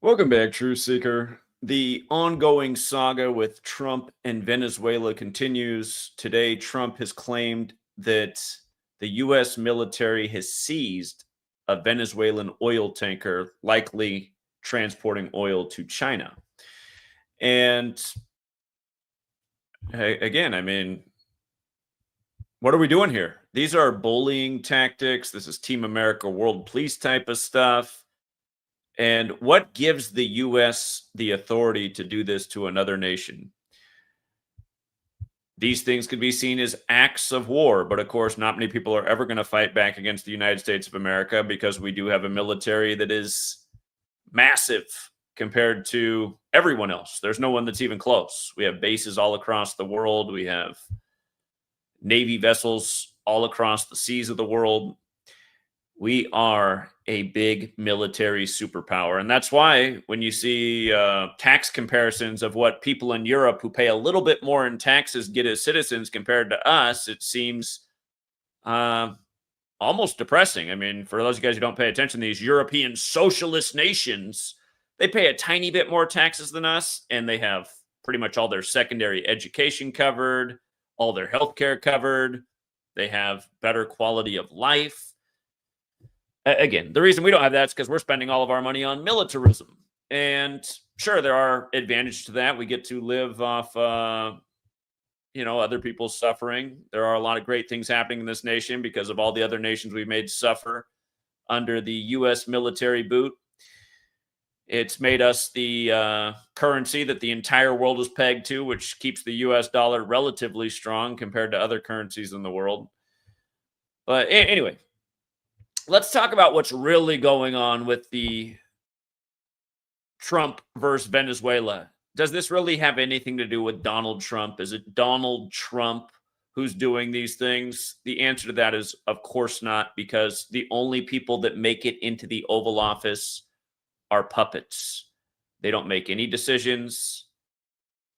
Welcome back, Truth Seeker. The ongoing saga with Trump and Venezuela continues. Today, Trump has claimed that the U.S. military has seized a Venezuelan oil tanker, likely transporting oil to China. And again, I mean, what are we doing here? These are bullying tactics. This is Team America World Police type of stuff. And what gives the U.S. the authority to do this to another nation? These things could be seen as acts of war, but of course, not many people are ever going to fight back against the United States of America because we do have a military that is massive compared to everyone else. There's no one that's even close. We have bases all across the world. We have Navy vessels all across the seas of the world. We are a big military superpower. And that's why when you see tax comparisons of what people in Europe who pay a little bit more in taxes get as citizens compared to us, it seems almost depressing. I mean, for those of you guys who don't pay attention, these European socialist nations, they pay a tiny bit more taxes than us, and they have pretty much all their secondary education covered, all their healthcare covered. They have better quality of life. Again, the reason we don't have that is because we're spending all of our money on militarism. And sure, there are advantages to that. We get to live off, other people's suffering. There are a lot of great things happening in this nation because of all the other nations we've made suffer under the U.S. military boot. It's made us the currency that the entire world is pegged to, which keeps the U.S. dollar relatively strong compared to other currencies in the world. But anyway, let's talk about what's really going on with the Trump versus Venezuela. Does this really have anything to do with Donald Trump? Is it Donald Trump who's doing these things? The answer to that is, of course not, because the only people that make it into the Oval Office are puppets. They don't make any decisions.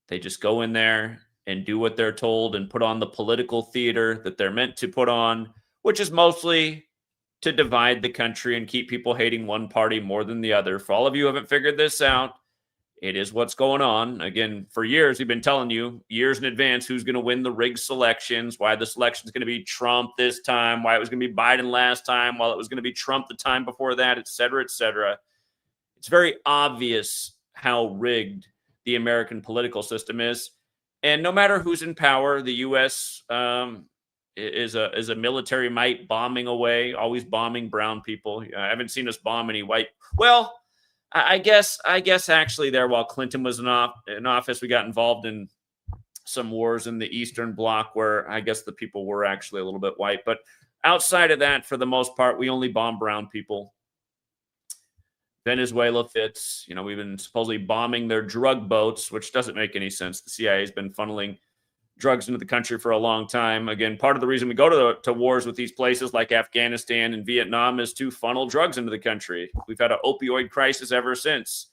They just go in there and do what they're told and put on the political theater that they're meant to put on, which is mostly to divide the country and keep people hating one party more than the other. For all of you who haven't figured this out, it is what's going on. Again, for years, we've been telling you, years in advance, who's going to win the rigged selections, why the selection's going to be Trump this time, why it was going to be Biden last time, while it was going to be Trump the time before that, et cetera, et cetera. It's very obvious how rigged the American political system is. And no matter who's in power, the U.S., is a military might bombing away, always bombing brown people. I haven't seen us bomb any white. Well, I guess actually there while Clinton was in office, we got involved in some wars in the Eastern Bloc where I guess the people were actually a little bit white. But outside of that, for the most part, we only bomb brown people. Venezuela fits. We've been supposedly bombing their drug boats, which doesn't make any sense. The CIA has been funneling drugs into the country for a long time. Again, part of the reason we go to wars with these places like Afghanistan and Vietnam is to funnel drugs into the country. We've had an opioid crisis ever since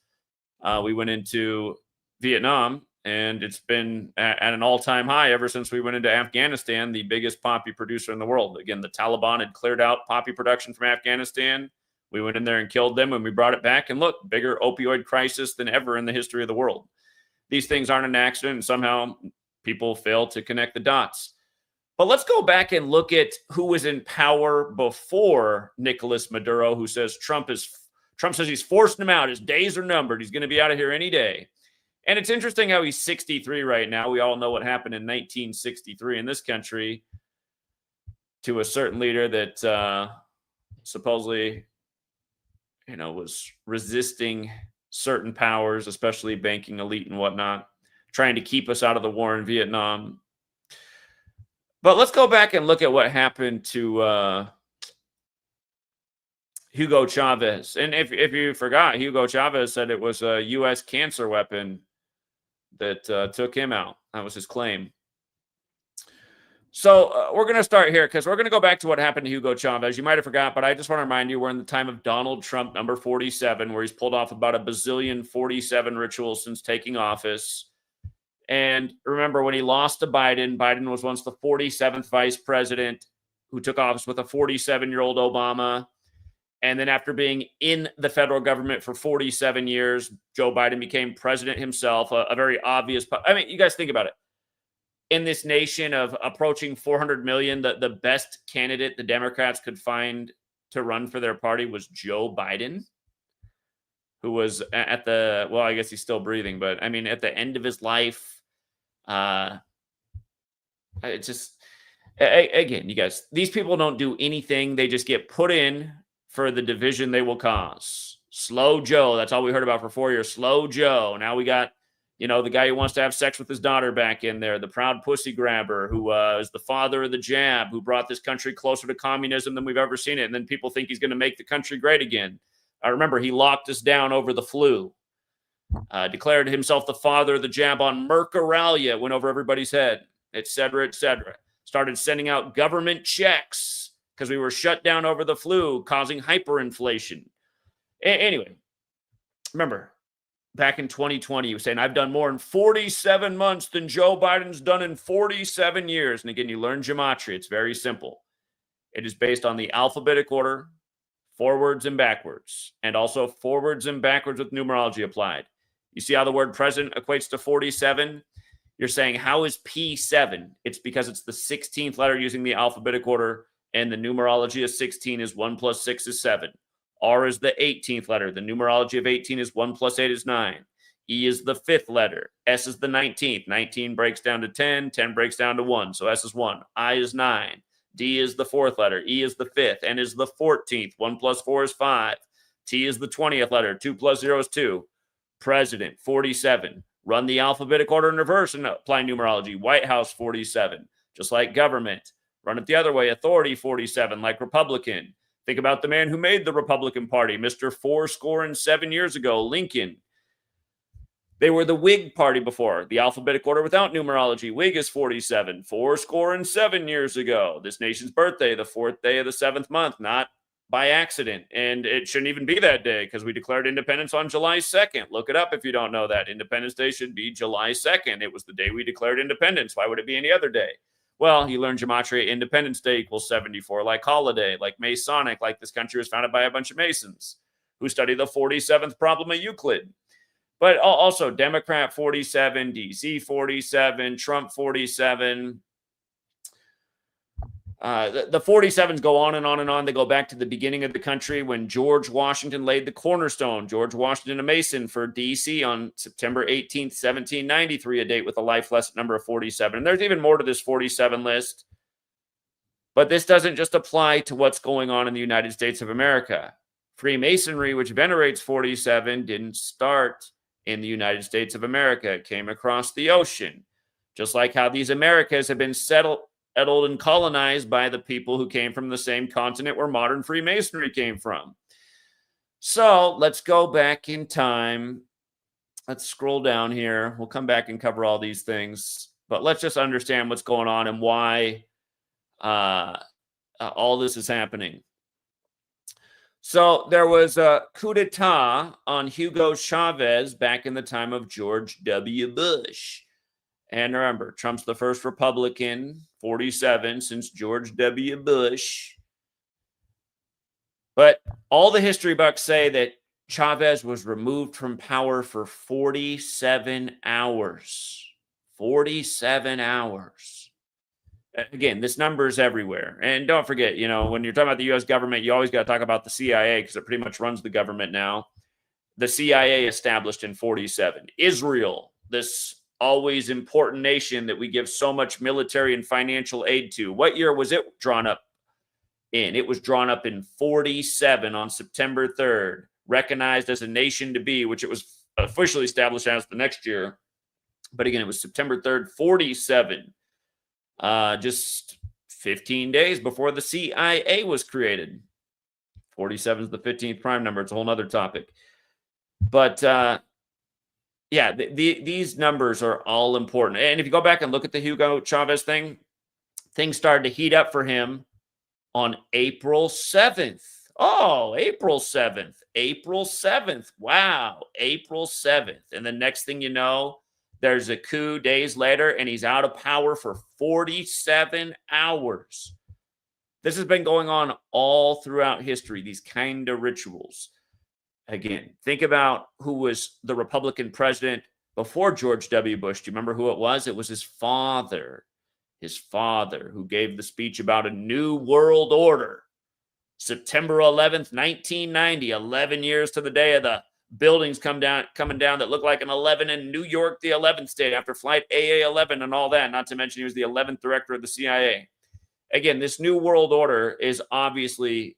we went into Vietnam, and it's been at an all-time high ever since we went into Afghanistan, the biggest poppy producer in the world. Again, the Taliban had cleared out poppy production from Afghanistan. We went in there and killed them, and we brought it back, and look, bigger opioid crisis than ever in the history of the world. These things aren't an accident, and somehow people fail to connect the dots. But let's go back and look at who was in power before Nicolas Maduro, who says Trump says he's forcing him out. His days are numbered. He's going to be out of here any day. And it's interesting how he's 63 right now. We all know what happened in 1963 in this country to a certain leader that supposedly, was resisting certain powers, especially banking elite and whatnot, trying to keep us out of the war in Vietnam. But let's go back and look at what happened to Hugo Chavez. And if you forgot, Hugo Chavez said it was a U.S. cancer weapon that took him out. That was his claim. So we're going to start here because we're going to go back to what happened to Hugo Chavez. You might have forgot, but I just want to remind you, we're in the time of Donald Trump, number 47, where he's pulled off about a bazillion 47 rituals since taking office. And remember, when he lost to Biden, Biden was once the 47th vice president who took office with a 47-year-old Obama. And then after being in the federal government for 47 years, Joe Biden became president himself, a very obvious. I mean, you guys think about it. In this nation of approaching 400 million, the best candidate the Democrats could find to run for their party was Joe Biden, who was at the, well, I guess he's still breathing, but I mean, at the end of his life, it's just, again, you guys, these people don't do anything. They just get put in for the division they will cause. Slow Joe. That's all we heard about for 4 years. Slow Joe. Now we got, the guy who wants to have sex with his daughter back in there, the proud pussy grabber who is the father of the jab, who brought this country closer to communism than we've ever seen it. And then people think he's going to make the country great again. I remember he locked us down over the flu, declared himself the father of the jab on Mercuralia, went over everybody's head, et cetera, et cetera. Started sending out government checks because we were shut down over the flu, causing hyperinflation. Anyway, remember, back in 2020, he was saying, I've done more in 47 months than Joe Biden's done in 47 years. And again, you learn gematria. It's very simple. It is based on the alphabetic order, forwards and backwards, and also forwards and backwards with numerology applied. You see how the word president equates to 47? You're saying, how is P7? It's because it's the 16th letter using the alphabetic order, and the numerology of 16 is 1 plus 6 is 7. R is the 18th letter. The numerology of 18 is 1 plus 8 is 9. E is the 5th letter. S is the 19th. 19 breaks down to 10. 10 breaks down to 1. So S is 1. I is 9. D is the 4th letter. E is the 5th. N is the 14th. 1 plus 4 is 5. T is the 20th letter. 2 plus 0 is 2. President, 47. Run the alphabetic order in reverse and apply numerology. White House, 47. Just like government. Run it the other way. Authority, 47, like Republican. Think about the man who made the Republican Party, Mr. 407 years ago, Lincoln. They were the Whig Party before, the alphabetic order without numerology. Whig is 47, 407 years ago. This nation's birthday, the 4th day of the 7th month, not by accident. And it shouldn't even be that day because we declared independence on July 2nd. Look it up if you don't know that. Independence Day should be July 2nd. It was the day we declared independence. Why would it be any other day? Well, you learn gematria. Independence Day equals 74, like holiday, like Masonic, like this country was founded by a bunch of Masons who study the 47th problem of Euclid. But also Democrat 47, DC 47, Trump 47. The 47s go on and on and on. They go back to the beginning of the country when George Washington laid the cornerstone. George Washington, a Mason for D.C. on September 18th, 1793, a date with a life lesson number of 47. And there's even more to this 47 list. But this doesn't just apply to what's going on in the United States of America. Freemasonry, which venerates 47, didn't start in the United States of America. It came across the ocean. Just like how these Americas have been settled and colonized by the people who came from the same continent where modern Freemasonry came from. So let's go back in time. Let's scroll down here. We'll come back and cover all these things. But let's just understand what's going on and why all this is happening. So there was a coup d'etat on Hugo Chavez back in the time of George W. Bush. And remember, Trump's the first Republican, 47, since George W. Bush. But all the history books say that Chavez was removed from power for 47 hours. 47 hours. Again, this number is everywhere. And don't forget, when you're talking about the U.S. government, you always got to talk about the CIA because it pretty much runs the government now. The CIA established in 47. Israel, this always important nation that we give so much military and financial aid to. What year was it drawn up in? It was drawn up in 47 on September 3rd, recognized as a nation to be, which it was officially established as the next year. But again, it was September 3rd, 47, just 15 days before the CIA was created. 47 is the 15th prime number. It's a whole nother topic. But yeah, these numbers are all important. And if you go back and look at the Hugo Chavez thing, things started to heat up for him on April 7th. Oh, April 7th. April 7th. Wow, April 7th. And the next thing you know, there's a coup days later, and he's out of power for 47 hours. This has been going on all throughout history, these kind of rituals. Again, think about who was the Republican president before George W. Bush. Do you remember who it was? It was his father who gave the speech about a new world order. September 11th, 1990, 11 years to the day of the buildings coming down that look like an 11 in New York, the 11th state, after Flight AA-11 and all that, not to mention he was the 11th director of the CIA. Again, this new world order is obviously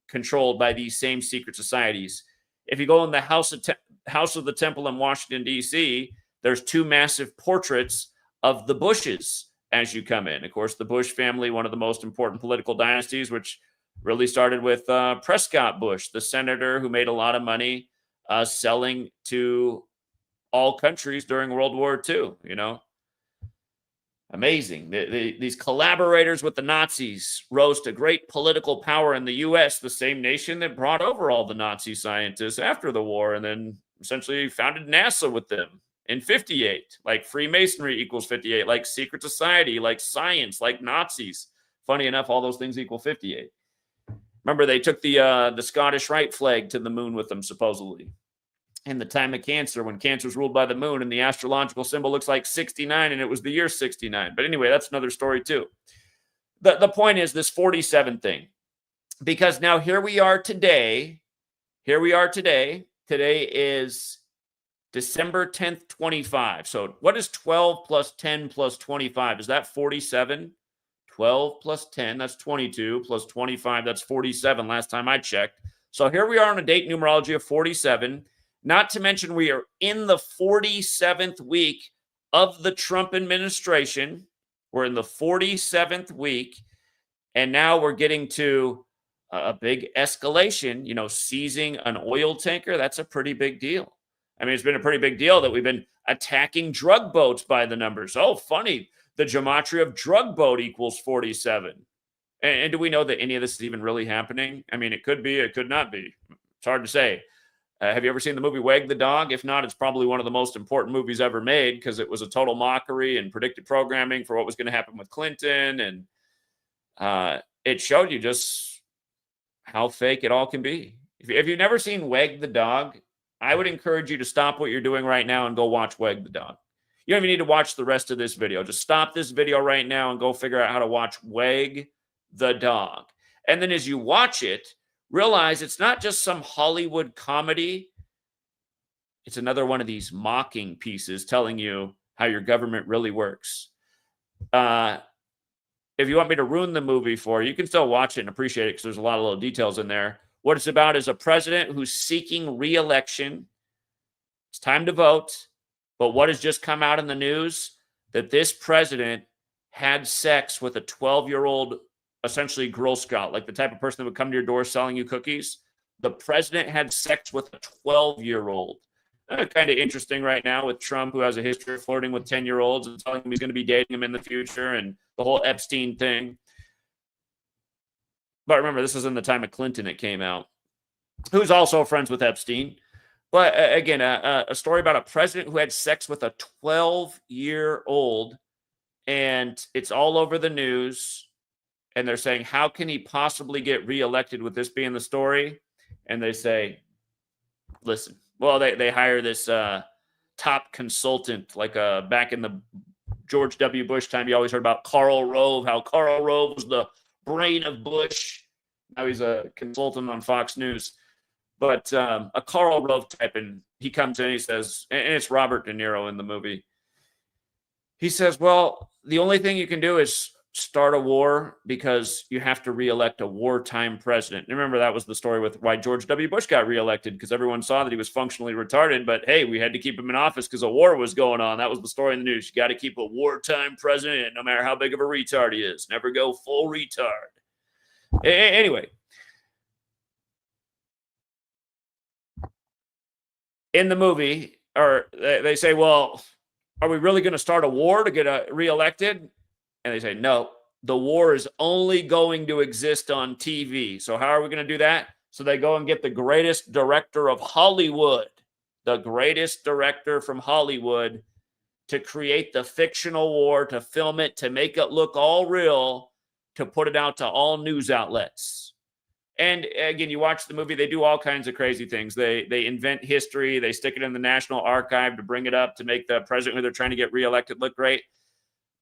controlled by these same secret societies. If you go in the House of the Temple in Washington, D.C., there's two massive portraits of the Bushes as you come in. Of course, the Bush family, one of the most important political dynasties, which really started with Prescott Bush, the senator who made a lot of money selling to all countries during World War II, you know. Amazing. These collaborators with the Nazis rose to great political power in the U.S., the same nation that brought over all the Nazi scientists after the war, and then essentially founded NASA with them in 58. Like Freemasonry equals 58, like secret society, like science, like Nazis. Funny enough, all those things equal 58. Remember, they took the Scottish Rite flag to the moon with them, supposedly. In the time of Cancer, when Cancer's ruled by the moon and the astrological symbol looks like 69 and it was the year 69. But anyway, that's another story too. The point is this 47 thing. Because now here we are today. Today is December 10th, 25. So what is 12 plus 10 plus 25? Is that 47? 12 plus 10, that's 22, plus 25, that's 47 last time I checked. So here we are on a date numerology of 47. Not to mention we are in the 47th week of the Trump administration. We're in the 47th week, and now we're getting to a big escalation, you know, seizing an oil tanker. That's a pretty big deal. I mean, it's been a pretty big deal that we've been attacking drug boats by the numbers. Oh, funny. The gematria of drug boat equals 47. And do we know that any of this is even really happening? I mean, it could be, it could not be. It's hard to say. Have you ever seen the movie Wag the Dog? If not, it's probably one of the most important movies ever made because it was a total mockery and predicted programming for what was going to happen with Clinton. And it showed you just how fake it all can be. If you've never seen Wag the Dog, I would encourage you to stop what you're doing right now and go watch Wag the Dog. You don't even need to watch the rest of this video. Just stop this video right now and go figure out how to watch Wag the Dog. And then as you watch it, realize it's not just some Hollywood comedy. It's another one of these mocking pieces telling you how your government really works. If you want me to ruin the movie for you, you can still watch it and appreciate it because there's a lot of little details in there. What it's about is a president who's seeking re-election. It's time to vote. But what has just come out in the news? That this president had sex with a 12-year-old, essentially Girl Scout, like the type of person that would come to your door selling you cookies. The president had sex with a 12-year-old. Kind of interesting right now with Trump, who has a history of flirting with 10-year-olds and telling them he's going to be dating them in the future and the whole Epstein thing. But remember, this is in the time of Clinton it came out, who's also friends with Epstein. But again, a story about a president who had sex with a 12-year-old, and it's all over the news. And they're saying, how can he possibly get reelected with this being the story? And they say, listen, well, they hire this top consultant, like back in the George W. Bush time, you always heard about Karl Rove, how Karl Rove was the brain of Bush. Now he's a consultant on Fox News. But a Karl Rove type, and he comes in, he says, and it's Robert De Niro in the movie. He says, well, the only thing you can do is start a war because you have to reelect a wartime president. And remember, that was the story with why George W. Bush got reelected, because everyone saw that he was functionally retarded. But hey, we had to keep him in office because a war was going on. That was the story in the news. You got to keep a wartime president, no matter how big of a retard he is. Never go full retard. Anyway. In the movie, or they say, well, are we really going to start a war to get reelected? And they say, no, the war is only going to exist on TV. So how are we going to do that? So they go and get the greatest director of Hollywood, the greatest director from Hollywood, to create the fictional war, to film it, to make it look all real, to put it out to all news outlets. And again, you watch the movie, they do all kinds of crazy things. They invent history. They stick it in the National Archive to bring it up to make the president who they're trying to get reelected look great.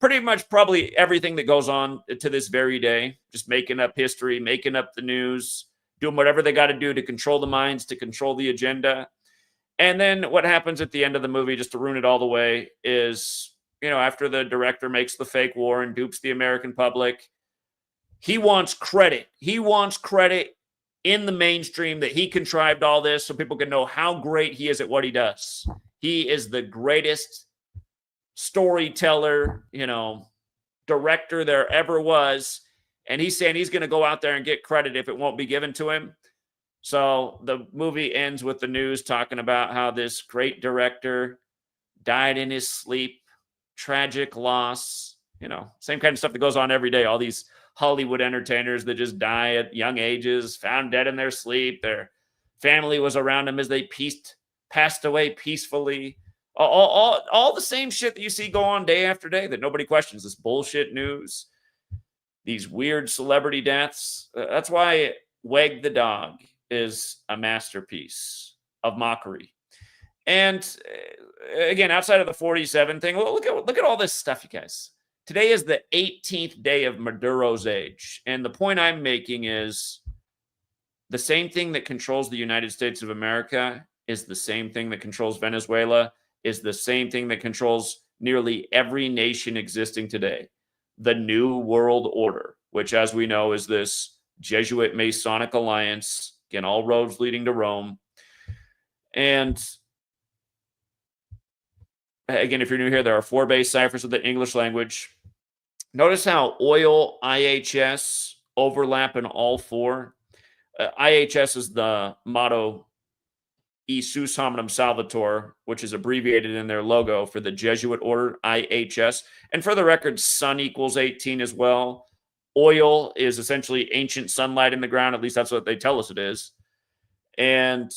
Pretty much probably everything that goes on to this very day, just making up history, making up the news, doing whatever they got to do to control the minds, to control the agenda. And then what happens at the end of the movie, just to ruin it all the way, is, after the director makes the fake war and dupes the American public, he wants credit. He wants credit in the mainstream that he contrived all this so people can know how great he is at what he does. He is the greatest storyteller, director there ever was. And he's saying he's going to go out there and get credit if it won't be given to him. So the movie ends with the news talking about how this great director died in his sleep, tragic loss, same kind of stuff that goes on every day. All these Hollywood entertainers that just die at young ages, found dead in their sleep. Their family was around them as they passed away peacefully. All the same shit that you see go on day after day that nobody questions. This bullshit news, these weird celebrity deaths. That's why Weg the Dog is a masterpiece of mockery. And again, outside of the 47 thing, look at all this stuff, you guys. Today is the 18th day of Maduro's age. And the point I'm making is the same thing that controls the United States of America is the same thing that controls Venezuela, is the same thing that controls nearly every nation existing today. The New World Order, which, as we know, is this Jesuit Masonic alliance. Again, all roads leading to Rome. And again, if you're new here, there are 4 base ciphers of the English language. Notice how oil, IHS overlap in all 4. IHS is the motto E Sus Hominum Salvator, which is abbreviated in their logo for the Jesuit order, IHS. And for the record, sun equals 18 as well. Oil is essentially ancient sunlight in the ground. At least that's what they tell us it is. And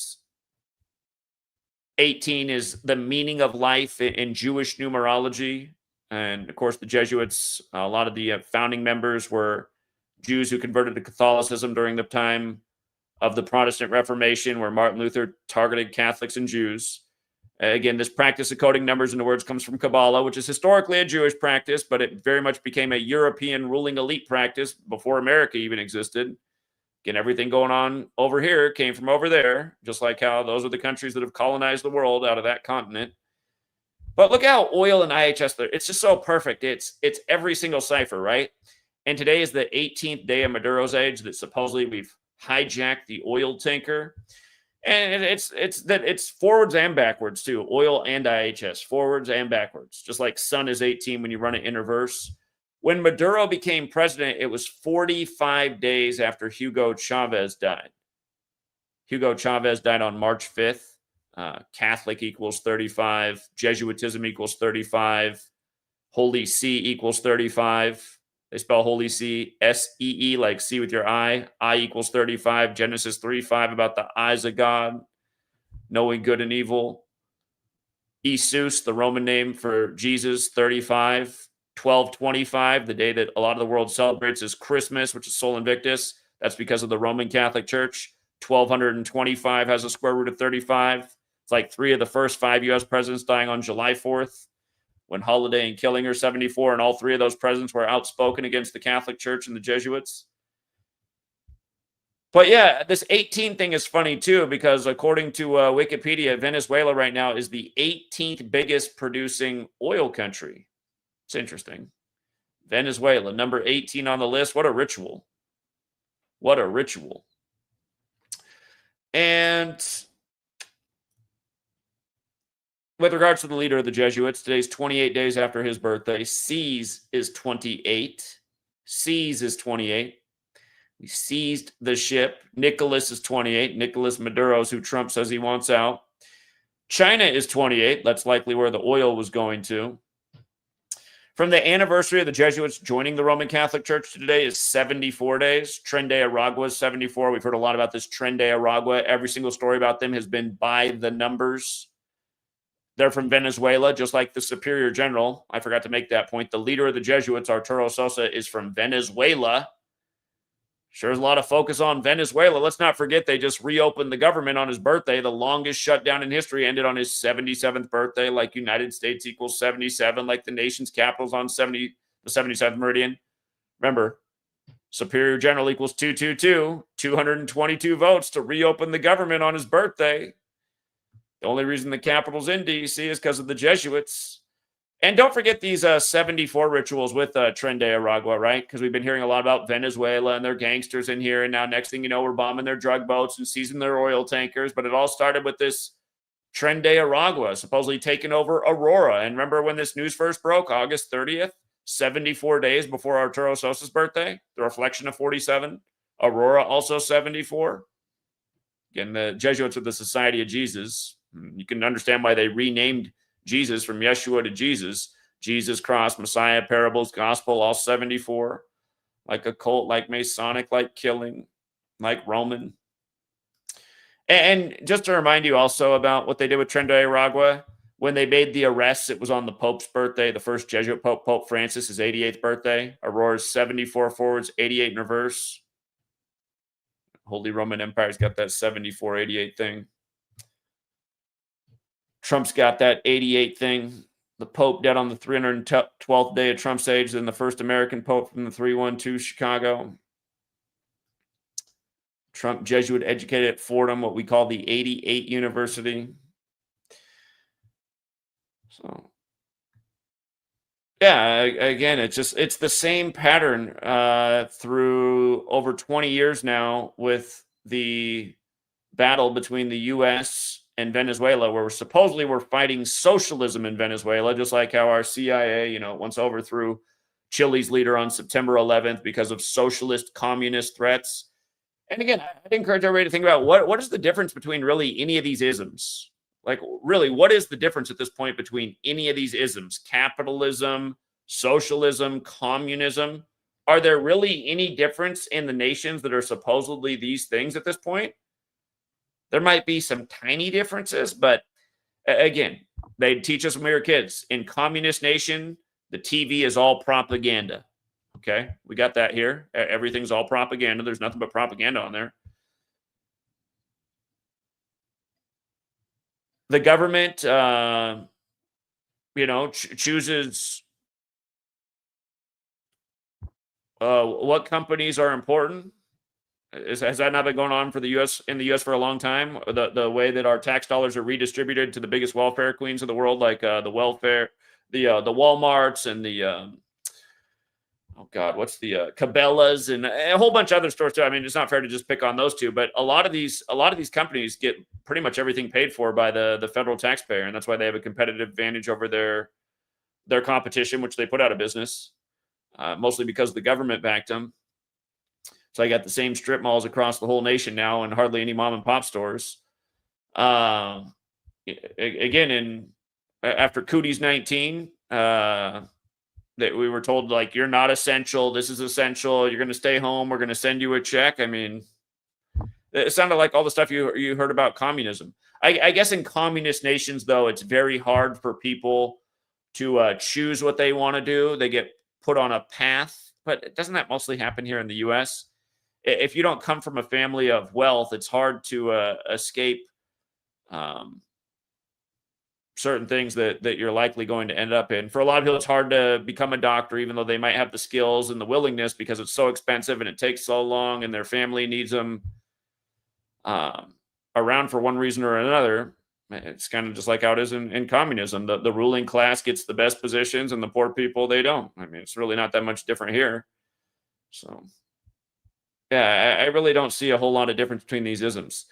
18 is the meaning of life in Jewish numerology. And of course, the Jesuits, a lot of the founding members were Jews who converted to Catholicism during the time of the Protestant Reformation, where Martin Luther targeted Catholics and Jews. Again, this practice of coding numbers into words comes from Kabbalah, which is historically a Jewish practice, but it very much became a European ruling elite practice before America even existed. Again, everything going on over here came from over there, just like how those are the countries that have colonized the world out of that continent. But look how oil and IHS, it's just so perfect. It's every single cipher, right? And today is the 18th day of Maduro's age that supposedly we've hijacked the oil tanker. And it's forwards and backwards too. Oil and IHS, forwards and backwards. Just like sun is 18 when you run it in reverse. When Maduro became president, it was 45 days after Hugo Chavez died. Hugo Chavez died on March 5th. Catholic equals 35. Jesuitism equals 35. Holy See equals 35. They spell Holy See S-E-E, like see with your eye. I equals 35. Genesis 3:5 about the eyes of God, knowing good and evil. Jesus, the Roman name for Jesus, 35. 12/25, the day that a lot of the world celebrates, is Christmas, which is Sol Invictus. That's because of the Roman Catholic Church. 1225 has a square root of 35. It's like 3 of the first 5 U.S. presidents dying on July 4th. When Holiday and Killinger, 74, and all 3 of those presidents were outspoken against the Catholic Church and the Jesuits. But yeah, this 18 thing is funny too, because according to Wikipedia, Venezuela right now is the 18th biggest producing oil country. It's interesting. Venezuela, number 18 on the list. What a ritual. What a ritual. And with regards to the leader of the Jesuits, today's 28 days after his birthday. Seize is 28. Seize is 28. We seized the ship. Nicholas is 28. Nicholas Maduro's who Trump says he wants out. China is 28. That's likely where the oil was going to. From the anniversary of the Jesuits joining the Roman Catholic Church to today is 74 days. Tren de Aragua is 74. We've heard a lot about this Tren de Aragua. Every single story about them has been by the numbers. They're from Venezuela, just like the superior general. I forgot to make that point. The leader of the Jesuits, Arturo Sosa, is from Venezuela. Sure, there's a lot of focus on Venezuela. Let's not forget they just reopened the government on his birthday. The longest shutdown in history ended on his 77th birthday, like United States equals 77, like the nation's capital's on the 77th meridian. Remember, superior general equals 222, 222 votes to reopen the government on his birthday. The only reason the capital's in D.C. is because of the Jesuits. And don't forget these 74 rituals with Tren de Aragua, right? Because we've been hearing a lot about Venezuela and their gangsters in here. And now next thing you know, we're bombing their drug boats and seizing their oil tankers. But it all started with this Tren de Aragua supposedly taking over Aurora. And remember when this news first broke, August 30th, 74 days before Arturo Sosa's birthday? The reflection of 47. Aurora also 74. Again, the Jesuits of the Society of Jesus. You can understand why they renamed Jesus from Yeshua to Jesus. Jesus, cross, Messiah, parables, gospel, all 74. Like a cult, like Masonic, like killing, like Roman. And just to remind you also about what they did with Tren de Aragua, when they made the arrests, it was on the Pope's birthday. The first Jesuit Pope, Pope Francis, his 88th birthday. Aurora's 74 forwards, 88 in reverse. Holy Roman Empire's got that 74, 88 thing. Trump's got that 88 thing. The Pope dead on the 312th day of Trump's age, then the first American Pope from the 312 Chicago. Trump Jesuit educated at Fordham, what we call the 88 University. So, yeah, again, it's the same pattern through over 20 years now with the battle between the U.S. and Venezuela, where we're fighting socialism in Venezuela, just like how our CIA, once overthrew Chile's leader on September 11th because of socialist communist threats. And again, I'd encourage everybody to think about what is the difference between really any of these isms? Like, really, what is the difference at this point between any of these isms? Capitalism, socialism, communism? Are there really any difference in the nations that are supposedly these things at this point? There might be some tiny differences, but again, they teach us when we were kids. In communist nation, the TV is all propaganda. Okay, we got that here. Everything's all propaganda. There's nothing but propaganda on there. The government, chooses what companies are important. Has that not been going on for the U.S. in the U.S. for a long time? The way that our tax dollars are redistributed to the biggest welfare queens of the world, like the welfare, the WalMarts and the what's the Cabela's and a whole bunch of other stores too. I mean, it's not fair to just pick on those two, but a lot of these companies get pretty much everything paid for by the federal taxpayer, and that's why they have a competitive advantage over their competition, which they put out of business, mostly because the government backed them. So I got the same strip malls across the whole nation now, and hardly any mom and pop stores. Again, after Cooties 19. That we were told, like, you're not essential. This is essential. You're going to stay home. We're going to send you a check. I mean, it sounded like all the stuff you heard about communism. I guess in communist nations, though, it's very hard for people to choose what they want to do. They get put on a path. But doesn't that mostly happen here in the U.S.? If you don't come from a family of wealth, it's hard to escape certain things that you're likely going to end up in. For a lot of people, it's hard to become a doctor, even though they might have the skills and the willingness, because it's so expensive and it takes so long and their family needs them around for one reason or another. It's kind of just like how it is in communism. The ruling class gets the best positions and the poor people, they don't. I mean, it's really not that much different here. So, yeah, I really don't see a whole lot of difference between these isms.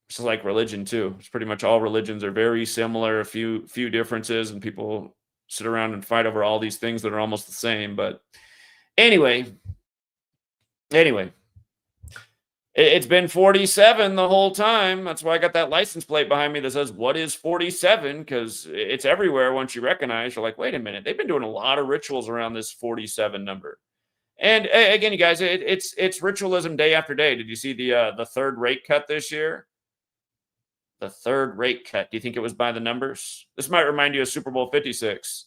It's like religion too. It's pretty much all religions are very similar, a few differences, and people sit around and fight over all these things that are almost the same. But anyway, it's been 47 the whole time. That's why I got that license plate behind me that says, what is 47? Because it's everywhere. Once you recognize, you're like, wait a minute, they've been doing a lot of rituals around this 47 number. And again, you guys, it's ritualism day after day. Did you see the third rate cut this year? The third rate cut. Do you think it was by the numbers? This might remind you of Super Bowl 56.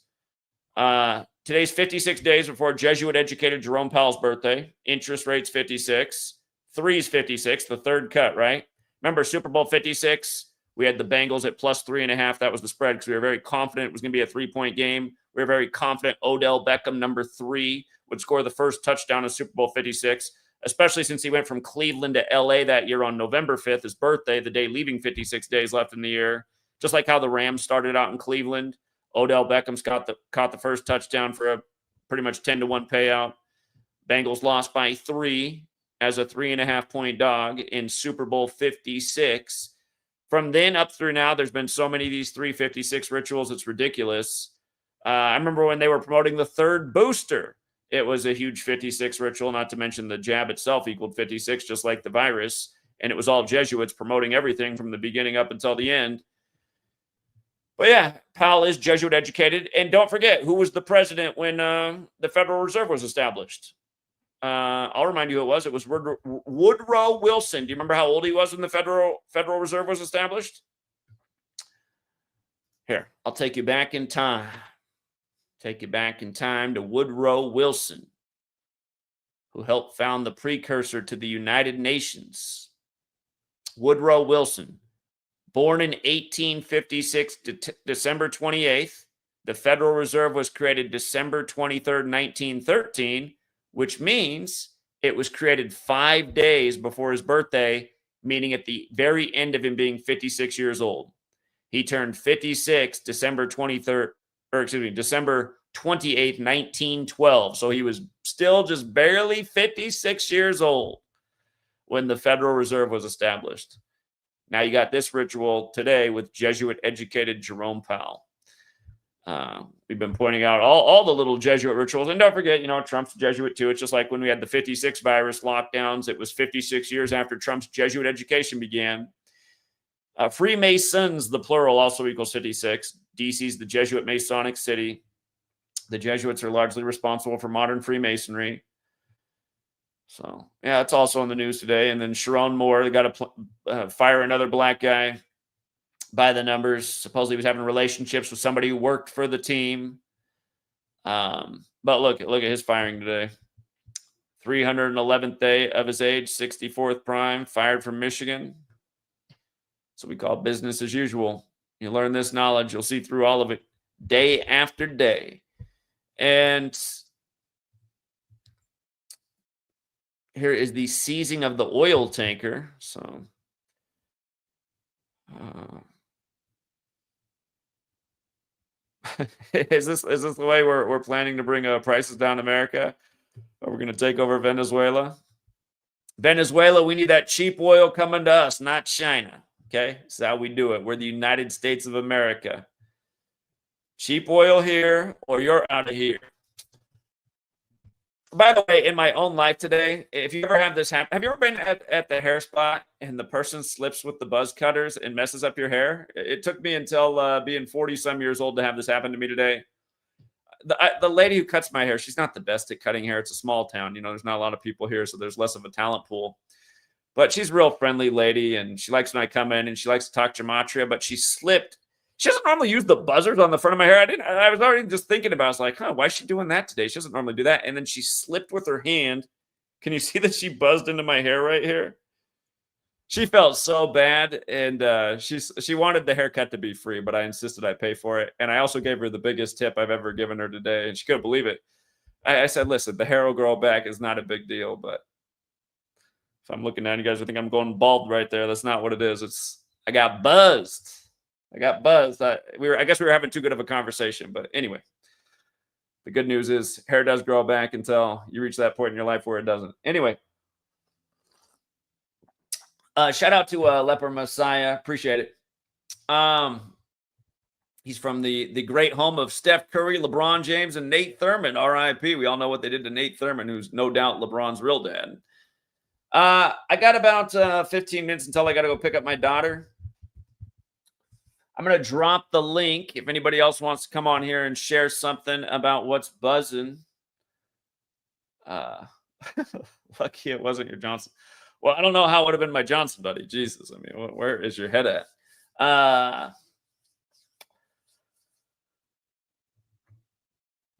Today's 56 days before Jesuit-educated Jerome Powell's birthday. Interest rates 56. Three's 56, the third cut, right? Remember Super Bowl 56? We had the Bengals at plus 3.5. That was the spread because we were very confident it was going to be a 3-point game. We were very confident Odell Beckham, number 3, would score the first touchdown in Super Bowl 56, especially since he went from Cleveland to LA that year on November 5th, his birthday, the day leaving 56 days left in the year. Just like how the Rams started out in Cleveland. Odell Beckham's caught the first touchdown for a pretty much 10-1 payout. Bengals lost by 3 as a 3.5-point dog in Super Bowl 56. From then up through now, there's been so many of these 356 rituals, it's ridiculous. I remember when they were promoting the third booster, it was a huge 56 ritual, not to mention the jab itself equaled 56, just like the virus. And it was all Jesuits promoting everything from the beginning up until the end. But yeah, Powell is Jesuit educated. And don't forget, who was the president when the Federal Reserve was established? I'll remind you who it was. It was Woodrow Wilson. Do you remember how old he was when the Federal Reserve was established? Here, I'll take you back in time. Take you back in time to Woodrow Wilson, who helped found the precursor to the United Nations. Woodrow Wilson, born in 1856, December 28th. The Federal Reserve was created December 23rd, 1913, which means it was created 5 days before his birthday, meaning at the very end of him being 56 years old. He turned 56 December 28th, 1912. So he was still just barely 56 years old when the Federal Reserve was established. Now you got this ritual today with Jesuit-educated Jerome Powell. We've been pointing out all the little Jesuit rituals. And don't forget, Trump's Jesuit too. It's just like when we had the 56 virus lockdowns. It was 56 years after Trump's Jesuit education began. Freemasons, the plural, also equals 56. DC's the Jesuit Masonic city. The Jesuits are largely responsible for modern Freemasonry. So, yeah, it's also in the news today. And then Sharon Moore, they got to fire another black guy by the numbers. Supposedly he was having relationships with somebody who worked for the team. But look at his firing today. 311th day of his age, 64th prime, fired from Michigan. So we call business as usual. You learn this knowledge, you'll see through all of it day after day. And here is the seizing of the oil tanker. So is this the way we're planning to bring prices down in America? Are we going to take over Venezuela? Venezuela, we need that cheap oil coming to us, not China. Okay, that's how we do it. We're the United States of America. Cheap oil here, or you're out of here. By the way, in my own life today, if you ever have this happen, have you ever been at the hair spot and the person slips with the buzz cutters and messes up your hair? It took me until being 40-some years old to have this happen to me today. The lady who cuts my hair, she's not the best at cutting hair. It's a small town. There's not a lot of people here, so there's less of a talent pool. But she's a real friendly lady, and she likes when I come in, and she likes to talk gematria, but she slipped. She doesn't normally use the buzzers on the front of my hair. I was already just thinking about it. I was like, why is she doing that today? She doesn't normally do that. And then she slipped with her hand. Can you see that she buzzed into my hair right here? She felt so bad, and she wanted the haircut to be free, but I insisted I pay for it. And I also gave her the biggest tip I've ever given her today, and she couldn't believe it. I said, listen, the hair will grow back. It's not a big deal, but if I'm looking at you guys, I think I'm going bald right there. That's not what it is. I got buzzed. I guess we were having too good of a conversation, but anyway, the good news is hair does grow back until you reach that point in your life where it doesn't. Anyway, shout out to Leper Messiah. Appreciate it. He's from the great home of Steph Curry, LeBron James, and Nate Thurmond, RIP. We all know what they did to Nate Thurmond, who's no doubt LeBron's real dad. I got about 15 minutes until I got to go pick up my daughter. I'm going to drop the link if anybody else wants to come on here and share something about what's buzzing. Uh, lucky it wasn't your Johnson. Well, I don't know how it would have been my Johnson, buddy. Jesus, I mean, where is your head at?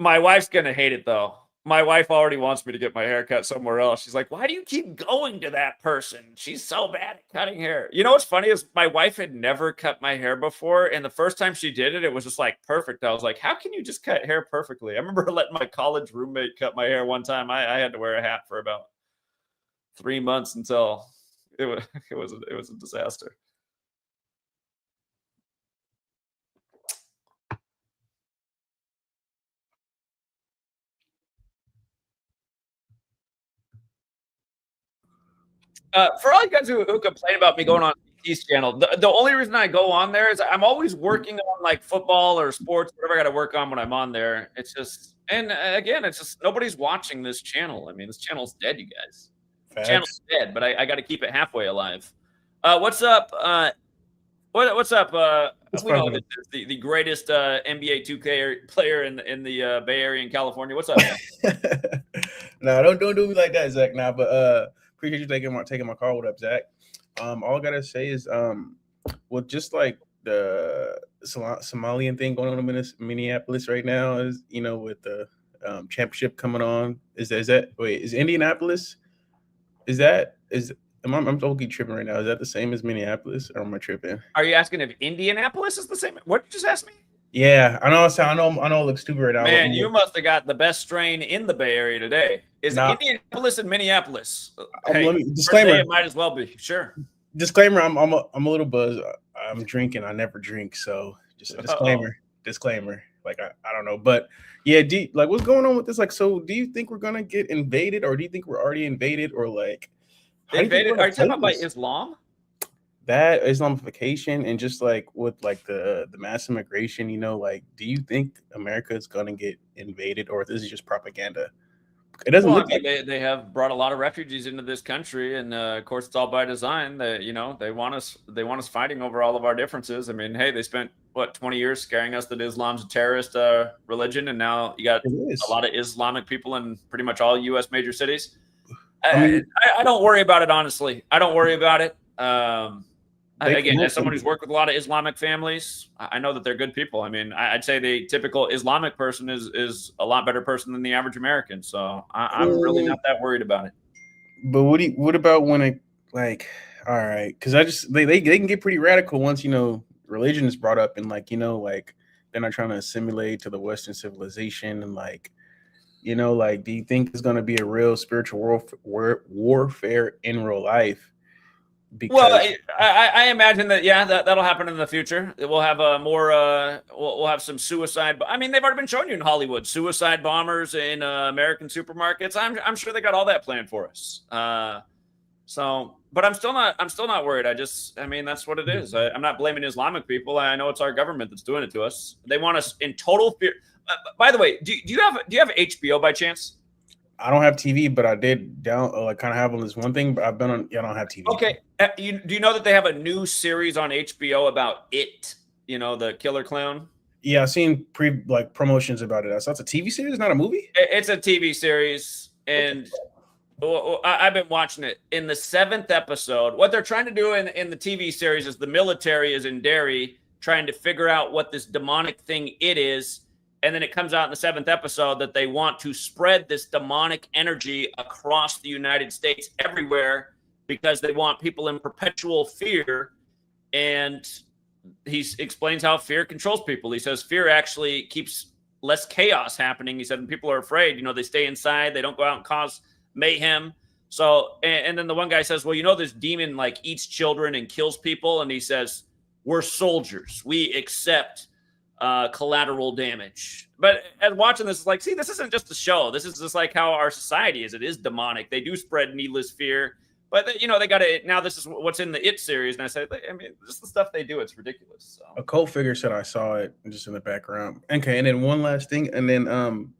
My wife's gonna hate it though. My wife already wants me to get my hair cut somewhere else. She's like, "Why do you keep going to that person? She's so bad at cutting hair." You know what's funny is my wife had never cut my hair before, and the first time she did it, it was just like perfect. I was like, "How can you just cut hair perfectly?" I remember letting my college roommate cut my hair one time. I had to wear a hat for about 3 months until it was it was a disaster. For all you guys who complain about me going on CT's channel, the only reason I go on there is I'm always working on like football or sports, whatever I got to work on when I'm on there. It's just, and again, it's just nobody's watching this channel. I mean, this channel's dead, you guys. The channel's dead, but I got to keep it halfway alive. What's up? What's up? We know that the greatest NBA 2K player in the Bay Area in California. What's up, man? No, don't do me like that, Zach. Nah, but appreciate you taking my call. What up, Zach? All I gotta say is well, just like the Somalian thing going on in Minneapolis right now is, with the championship coming on. Is Indianapolis? I'm totally tripping right now. Is that the same as Minneapolis, or am I tripping? Are you asking if Indianapolis is the same? What did you just ask me? Yeah, I know. I know. It looks stupid right now. Man, you must have got the best strain in the Bay Area today. Is Indianapolis and Minneapolis? Hey, disclaimer. It might as well be. Sure. Disclaimer. I'm a little buzzed. I'm drinking. I never drink, so just a disclaimer. Uh-oh. Disclaimer. Like I don't know, but yeah. What's going on with this? Like, so do you think we're gonna get invaded, or do you think we're already invaded, or like invaded? Are you talking about by Islam? That Islamification, and just like with like the mass immigration, do you think America is going to get invaded, or this is just propaganda? It doesn't look like they have brought a lot of refugees into this country, and of course it's all by design. That they want us fighting over all of our differences. I mean, hey, they spent 20 years scaring us that Islam's a terrorist religion, and now you got a lot of Islamic people in pretty much all U.S. major cities. I don't worry about it, honestly. I don't worry about it. Again, as someone who's worked with a lot of Islamic families, I know that they're good people. I mean, I'd say the typical Islamic person is a lot better person than the average American. So I'm really not that worried about it. But what about when it all right, because they can get pretty radical once religion is brought up, and they're not trying to assimilate to the Western civilization, and do you think there's going to be a real spiritual warfare in real life? Well, I imagine that that'll happen in the future. We'll have we'll have some suicide. I mean, they've already been showing you in Hollywood suicide bombers in American supermarkets. I'm sure they got all that planned for us. But I'm still not worried. I mean, that's what it is. I'm not blaming Islamic people. I know it's our government that's doing it to us. They want us in total fear. By the way, do you have HBO by chance? I don't have TV, but I did kind of have on this one thing. But I've been on. I don't have TV. Okay. Do you know that they have a new series on HBO about it? The killer clown. Yeah, I've seen promotions about it. So it's a TV series, not a movie. It's a TV series, and I've been watching it. In the 7th episode, what they're trying to do in the TV series is the military is in Derry trying to figure out what this demonic thing it is. And then it comes out in the 7th episode that they want to spread this demonic energy across the United States everywhere because they want people in perpetual fear. And he explains how fear controls people. He says fear actually keeps less chaos happening. He said when people are afraid, they stay inside. They don't go out and cause mayhem. So, and then the one guy says, well, this demon eats children and kills people. And he says, we're soldiers. We accept collateral damage. But as watching this, it's see, this isn't just a show. This is just how our society is. It is demonic. They do spread needless fear. But they got to now. This is what's in the It series, and I said, I mean, just the stuff they do. It's ridiculous. So. A cult figure said I saw it just in the background. Okay, and then one last thing, and then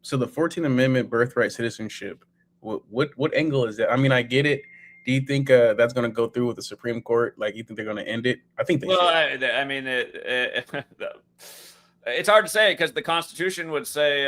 so the 14th Amendment, birthright citizenship. What angle is that? I mean, I get it. Do you think that's going to go through with the Supreme Court? You think they're going to end it? I think they should. I mean, It's hard to say because the Constitution would say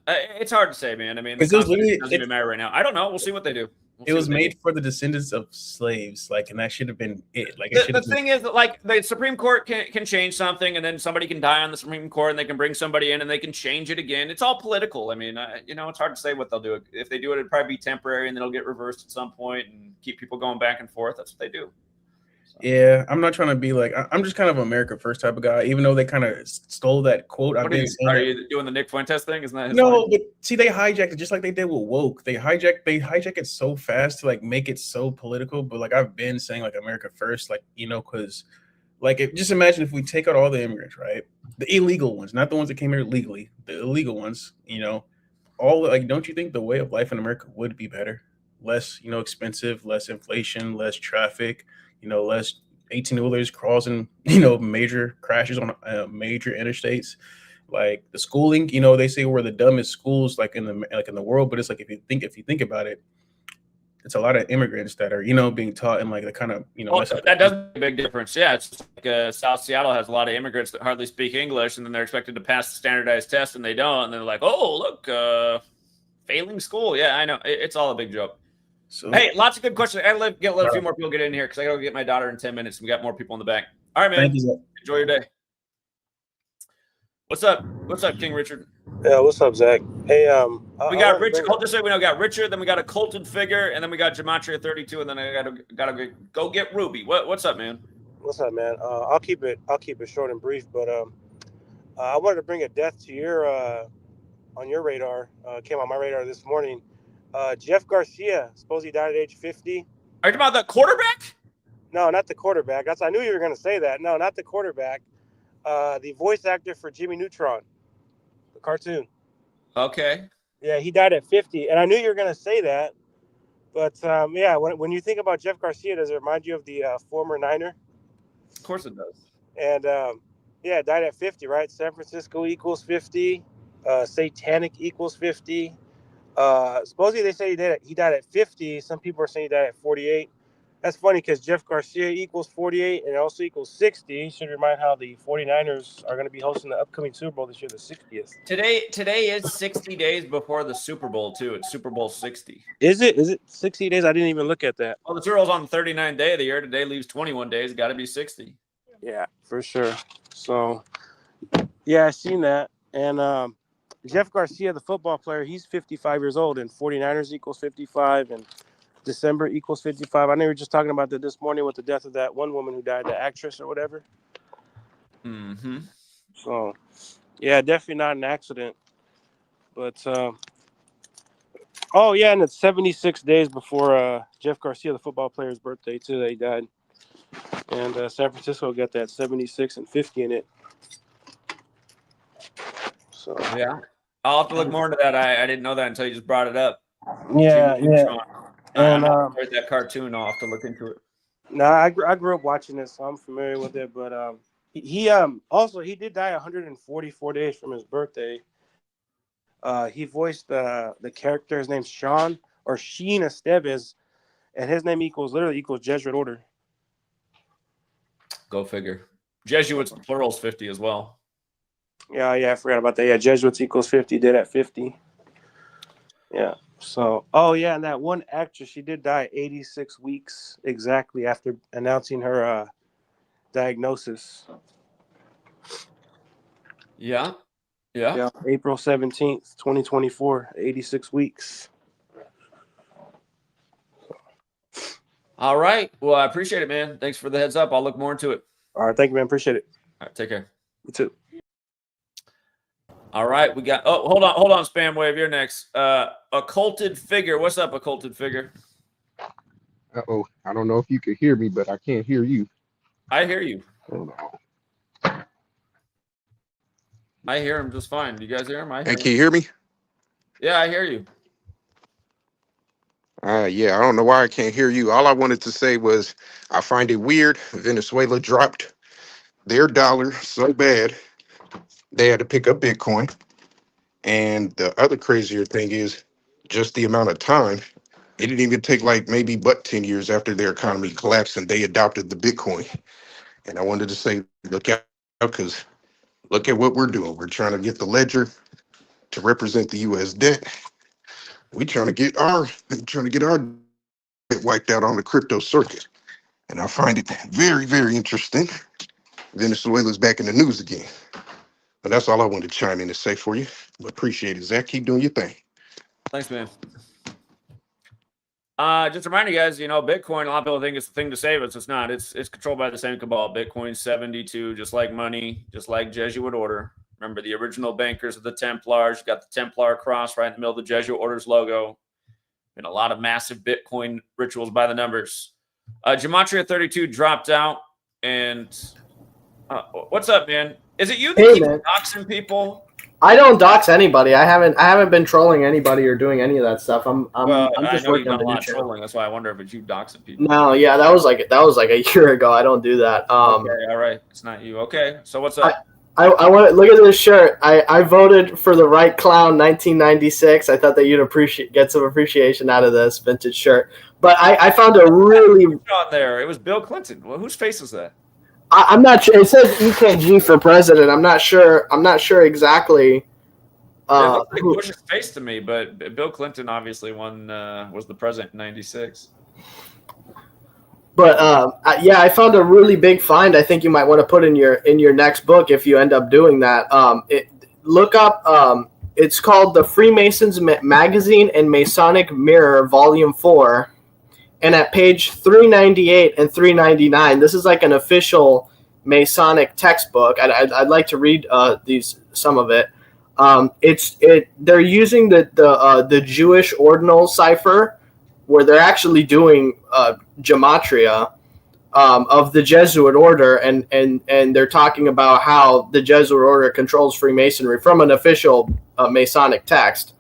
it's hard to say, man. I mean, the Because it was Constitution literally doesn't even matter right now. I don't know. We'll see what they do. We'll it see was what they do. made for the descendants of slaves, like, and that should have been it. Like, it should The have been. thing is that, like, the Supreme Court can change something, and then somebody can die on the Supreme Court, and they can bring somebody in, and they can change it again. It's all political. I mean, you know, it's hard to say what they'll do. If they do it, it'll probably be temporary, and then it'll get reversed at some point and keep people going back and forth. That's what they do. So. Yeah, I'm not trying to be like, I'm just kind of America first type of guy, even though they kind of stole that quote. Are you doing the Nick Fuentes thing? Isn't that his no, line? but see, they hijacked it just like they did with woke. They hijack it so fast to like make it so political. But like I've been saying, like America first, like, you know, because like just imagine if we take out all the immigrants, right? The illegal ones, not the ones that came here legally, the illegal ones, you know, all like, don't you think the way of life in America would be better? Less, you know, expensive, less inflation, less traffic, you know, less 18-wheelers crossing, you know, major crashes on major interstates. Like the schooling, you know, they say we're the dumbest schools like in the world, but it's like if you think about it, it's a lot of immigrants that are, you know, being taught in like the kind of, you know, that does make a big difference. Yeah, it's like South Seattle has a lot of immigrants that hardly speak English, and then they're expected to pass the standardized test, and they don't, and they're like, oh, look, failing school. Yeah, I know. It's all a big joke. So, hey, lots of good questions. I let a few more people get in here because I got to get my daughter in 10 minutes. We got more people in the back. All right, man. Thank you. Enjoy your day. What's up? What's up, King Richard? Yeah, what's up, Zach? Hey, we got Richard. Just so we know, got Richard. Then we got a Colton figure, and then we got Gematria32, and then I gotta go get Ruby. What's up, man? What's up, man? I'll keep it short and brief, but I wanted to bring a death to your on your radar. Came on my radar this morning. Jeff Garcia, suppose he died at age 50. Are you talking about the quarterback? No, not the quarterback. I knew you were going to say that. No, not the quarterback. The voice actor for Jimmy Neutron, the cartoon. Okay. Yeah, he died at 50, and I knew you were going to say that. But yeah, when you think about Jeff Garcia, does it remind you of the former Niner? Of course it does. And yeah, died at 50, right? San Francisco equals 50. Satanic equals 50. Supposedly they say he died at 50. Some people are saying he died at 48. That's funny because Jeff Garcia equals 48 and it also equals 60. Should remind how the 49ers are going to be hosting the upcoming Super Bowl this year, the 60th. Today is 60 days before the Super Bowl, too. It's Super Bowl 60. Is it 60 days? I didn't even look at that. Well, the Super Bowl's on the 39th day of the year. Today leaves 21 days. Got to be 60. Yeah, for sure. So, yeah, I seen that. And Jeff Garcia, the football player, he's 55 years old, and 49ers equals 55, and December equals 55. I know you were just talking about that this morning with the death of that one woman who died, the actress or whatever. Mm-hmm. So, yeah, definitely not an accident. But, oh, yeah, and it's 76 days before Jeff Garcia, the football player's birthday, too, that he died. And San Francisco got that 76 and 50 in it. So yeah, I'll have to look more into that. I didn't know that until you just brought it up. Yeah, yeah. And I read that cartoon. I'll have to look into it. No, I grew up watching it, so I'm familiar with it. But he also he did die 144 days from his birthday. He voiced the character. His name's Sean or Sheen Estevez, and his name literally equals Jesuit order. Go figure. Jesuits, the plural's 50 as well. Yeah, I forgot about that. Yeah, Jesuits equals 50, did at 50. Yeah. So, oh, yeah, and that one actress, she did die 86 weeks exactly after announcing her diagnosis. Yeah. April 17th, 2024, 86 weeks. All right. Well, I appreciate it, man. Thanks for the heads up. I'll look more into it. All right. Thank you, man. Appreciate it. All right. Take care. You too. All right, we got. Oh, hold on, Spam Wave. You're next. Occulted figure. What's up, occulted figure? Uh-oh. I don't know if you can hear me, but I can't hear you. I hear you. Hold on. I hear him just fine. Do you guys hear him? Can you hear me? Yeah, I hear you. Yeah, I don't know why I can't hear you. All I wanted to say was I find it weird. Venezuela dropped their dollar so bad they had to pick up Bitcoin. And the other crazier thing is just the amount of time. It didn't even take like maybe but 10 years after their economy collapsed and they adopted the Bitcoin. And I wanted to say, look out, because Look at what we're doing. We're trying to get the ledger to represent the U.S. debt. We're trying to get our debt wiped out on the crypto circuit. And I find it very, very interesting. Venezuela's back in the news again. But that's all I wanted to chime in and say for you. Appreciate it, Zach. Keep doing your thing. Thanks, man. Just remind you guys, Bitcoin, a lot of people think it's the thing to save us. It's not. It's controlled by the same cabal. Bitcoin 72, just like money, just like Jesuit order. Remember the original bankers of the Templars. You got the Templar cross right in the middle of the Jesuit order's logo. And a lot of massive Bitcoin rituals by the numbers. Gematria32 dropped out. And what's up, man? Is it you that keeps doxing people? I don't dox anybody. I haven't been trolling anybody or doing any of that stuff. I'm just working on a lot of trolling. That's why I wonder if it's you doxing people. No, yeah, that was like a year ago. I don't do that. Okay, all right, it's not you. Okay, so what's up? I want to look at this shirt. I voted for the right clown 1996. I thought that you'd get some appreciation out of this vintage shirt. But I found a really on there. It was Bill Clinton. Well, whose face is that? I'm not sure. It says EKG for president. I'm not sure exactly. It looks like Bush's face to me, but Bill Clinton obviously was the president in '96. But yeah, I found a really big find. I think you might want to put in your next book if you end up doing that. Look up. It's called the Freemasons Magazine and Masonic Mirror, Volume 4. And at page 398 and 399, this is like an official Masonic textbook. I'd like to read some of it. They're using the Jewish ordinal cipher, where they're actually doing gematria of the Jesuit order, and they're talking about how the Jesuit order controls Freemasonry from an official Masonic text.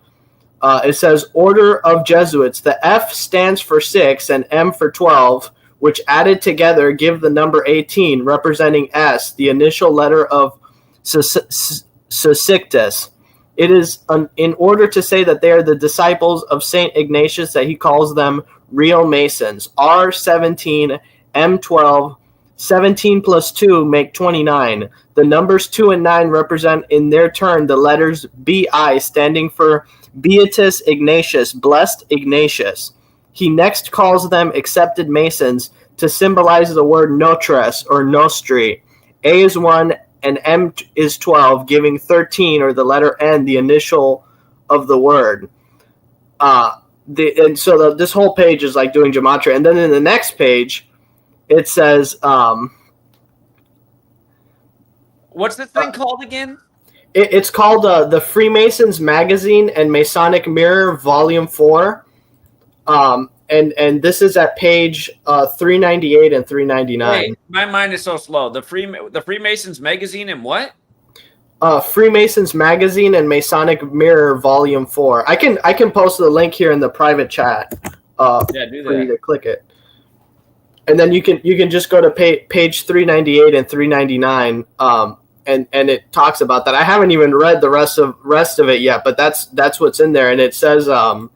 It says, Order of Jesuits. The F stands for 6 and M for 12, which added together give the number 18, representing S, the initial letter of Susictus. It is in order to say that they are the disciples of St. Ignatius that he calls them real Masons. R17, M12, 17 plus 2 make 29. The numbers 2 and 9 represent in their turn the letters BI, standing for Beatus Ignatius, blessed Ignatius. He next calls them accepted Masons to symbolize the word notres or nostri. A is 1 and M is 12, giving 13, or the letter N, the initial of the word. This whole page is like doing gematria. And then in the next page, it says... what's the thing called again? It's called the Freemasons Magazine and Masonic Mirror, Volume 4. And this is at page 398 and 399. Wait, my mind is so slow. The Freemasons Magazine and what? Freemasons Magazine and Masonic Mirror, Volume 4. I can post the link here in the private chat. Yeah, do that. For you to click it. And then you can just go to page 398 and 399. And it talks about that. I haven't even read the rest of it yet, but that's what's in there. And it says at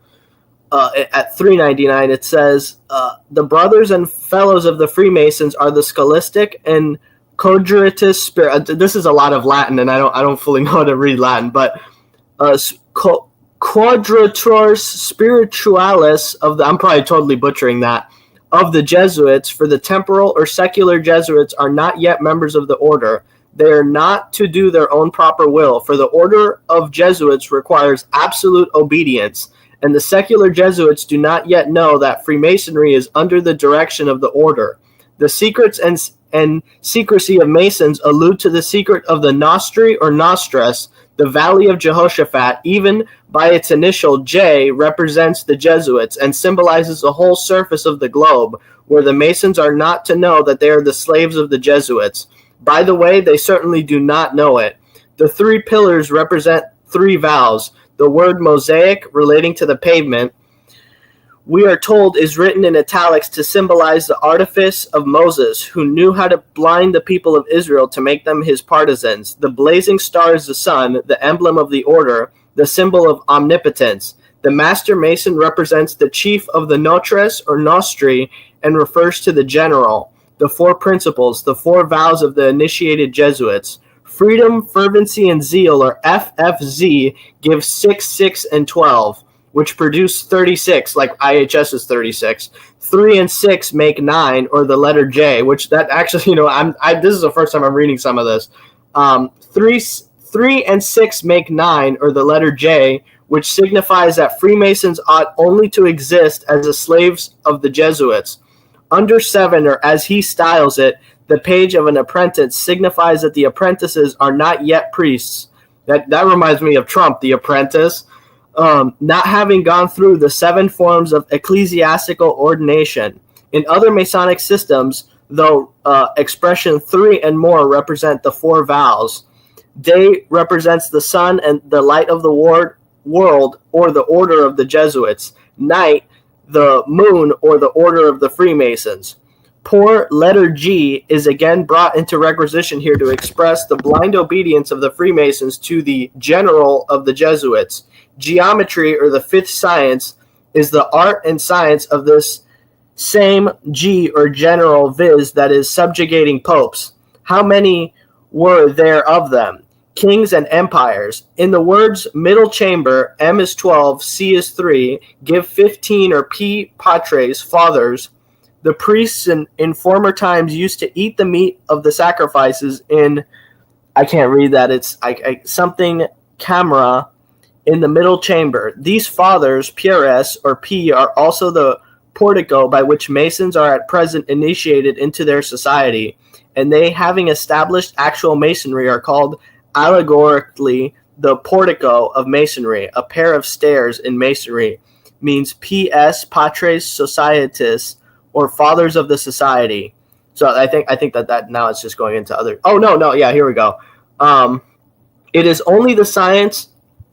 399, it says the brothers and fellows of the Freemasons are the scholastic and cogitatus spirit. This is a lot of Latin, and I don't fully know how to read Latin, but quadrators spiritualis of the. I'm probably totally butchering that. Of the Jesuits, for the temporal or secular Jesuits are not yet members of the order. They are not to do their own proper will, for the order of Jesuits requires absolute obedience, and the secular Jesuits do not yet know that Freemasonry is under the direction of the order. The secrets and secrecy of Masons allude to the secret of the Nostri or Nostres. The Valley of Jehoshaphat, even by its initial J, represents the Jesuits and symbolizes the whole surface of the globe, where the Masons are not to know that they are the slaves of the Jesuits. By the way, they certainly do not know it. The 3 pillars represent 3 vows. The word Mosaic, relating to the pavement, we are told is written in italics to symbolize the artifice of Moses, who knew how to blind the people of Israel to make them his partisans. The blazing star is the sun, the emblem of the order, the symbol of omnipotence. The master mason represents the chief of the notres or nostri and refers to the general. The 4 principles, the 4 vows of the initiated Jesuits. Freedom, fervency, and zeal, or FFZ, give 6, 6, and 12, which produce 36, like IHS is 36. 3 and 6 make 9, or the letter J, which that actually, this is the first time I'm reading some of this. 3 and 6 make 9, or the letter J, which signifies that Freemasons ought only to exist as the slaves of the Jesuits. Under 7, or as he styles it, the page of an apprentice signifies that the apprentices are not yet priests. That reminds me of Trump, the apprentice. Not having gone through the 7 forms of ecclesiastical ordination. In other Masonic systems, though expression 3 and more represent the 4 vows. Day represents the sun and the light of the world, or the order of the Jesuits. Night, the moon, or the order of the Freemasons. Poor letter G is again brought into requisition here to express the blind obedience of the Freemasons to the general of the Jesuits. Geometry, or the 5th science, is the art and science of this same G, or general, viz., that is subjugating popes. How many were there of them? Kings and empires. In the words middle chamber, M is 12, C is 3, give 15, or P patres, fathers. The priests in former times used to eat the meat of the sacrifices in, I can't read that, it's something camera, in the middle chamber. These fathers, Pures, or P, are also the portico by which Masons are at present initiated into their society, and they, having established actual Masonry, are called allegorically the portico of Masonry. A pair of stairs in Masonry means PS, Patres Societis, or fathers of the society. So I think that now it's just going into other. Oh no, yeah, here we go. It is only the science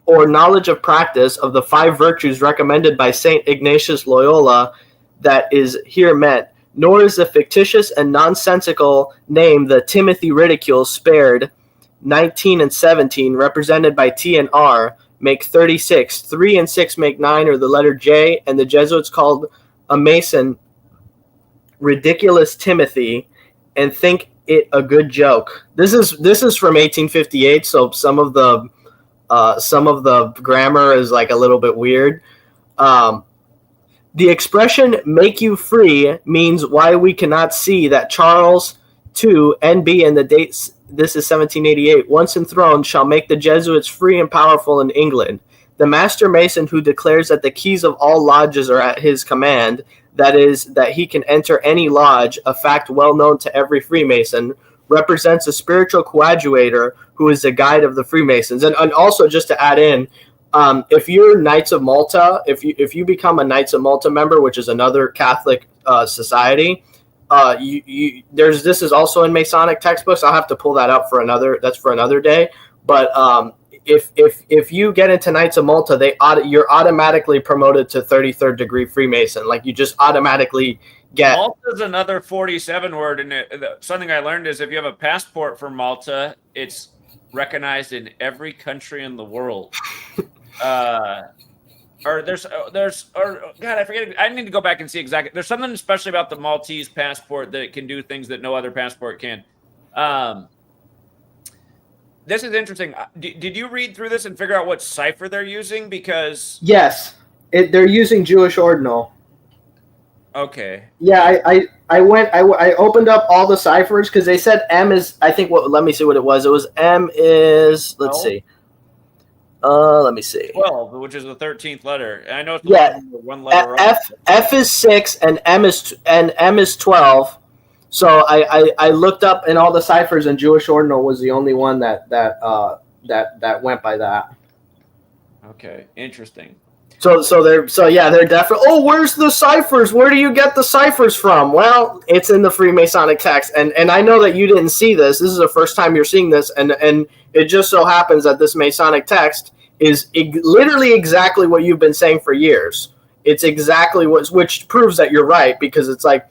or knowledge of practice of the 5 virtues recommended by Saint Ignatius Loyola that is here meant, nor is the fictitious and nonsensical name the Timothy ridicule spared. 19 and 17, represented by T and R, make 36. 3 and 6 make 9, or the letter J, and the Jesuits called a Mason ridiculous Timothy and think it a good joke. This is from 1858, so some of the grammar is like a little bit weird. The expression "make you free" means why we cannot see that Charles II, NB, and the dates. This is 1788. Once enthroned, shall make the Jesuits free and powerful in England. The Master Mason, who declares that the keys of all lodges are at his command, that is, that he can enter any lodge, a fact well known to every Freemason, represents a spiritual coadjutor who is the guide of the Freemasons. And also, just to add in, if you're Knights of Malta, if you become a Knights of Malta member, which is another Catholic society, this is also in Masonic textbooks. I'll have to pull that up for another day. But if you get into Knights of Malta, you're automatically promoted to 33rd degree Freemason. Like, you just automatically get. Malta's another 47 word, and something I learned is if you have a passport for Malta, it's recognized in every country in the world. Or God, I forget. I need to go back and see exactly. There's something especially about the Maltese passport that it can do things that no other passport can. This is interesting. Did you read through this and figure out what cipher they're using? Because yes, they're using Jewish ordinal. Okay. Yeah, I opened up all the ciphers because they said M is. I think let me see what it was. It was M is. Let's see. Let me see. 12, which is the 13th letter. I know it's one letter. F is 6 and M is 12. So I looked up in all the ciphers, and Jewish ordinal was the only one that went by that. Okay, interesting. So they're definitely. Oh, where's the ciphers? Where do you get the ciphers from? Well, it's in the Freemasonic text, and I know that you didn't see this. This is the first time you're seeing this, and it just so happens that this Masonic text is literally exactly what you've been saying for years. It's exactly which proves that you're right, because it's like,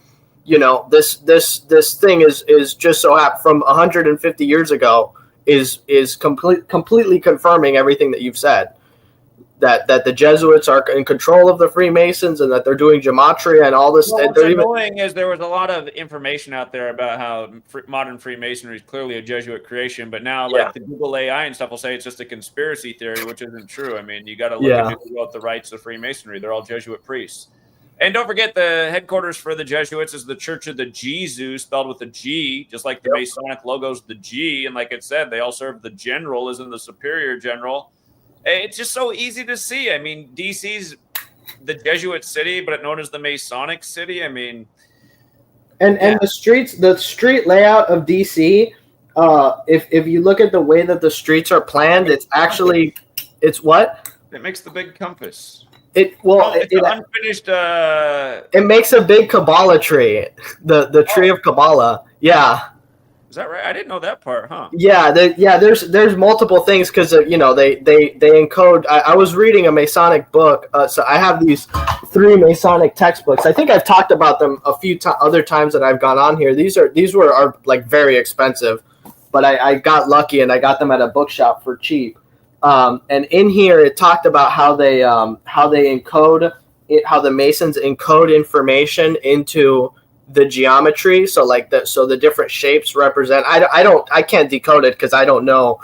this thing is just so happen from 150 years ago is completely confirming everything that you've said. that the Jesuits are in control of the Freemasons and that they're doing gematria and all this. Well, what's annoying is there was a lot of information out there about how modern Freemasonry is clearly a Jesuit creation, but now like the Google AI and stuff will say it's just a conspiracy theory, which isn't true. I mean, you got to look at the rights of Freemasonry. They're all Jesuit priests. And don't forget, the headquarters for the Jesuits is the Church of the Jesus, spelled with a G, just like the Masonic logo's the G. And like it said, they all serve the general, as in the superior general. It's just so easy to see. I mean, DC's the Jesuit city, but known as the Masonic city. I mean, and the street layout of DC. If you look at the way that the streets are planned, it's what? It makes the big compass. It's unfinished. It makes a big Kabbalah tree, the tree of Kabbalah. Yeah. Is that right? I didn't know that part, huh? Yeah, there's multiple things because they encode. I was reading a Masonic book, so I have these 3 Masonic textbooks. I think I've talked about them a few other times that I've gone on here. These were like very expensive, but I got lucky and I got them at a bookshop for cheap. And in here it talked about how they encode it, how the Masons encode information into the geometry, so the different shapes represent. I can't decode it because I don't know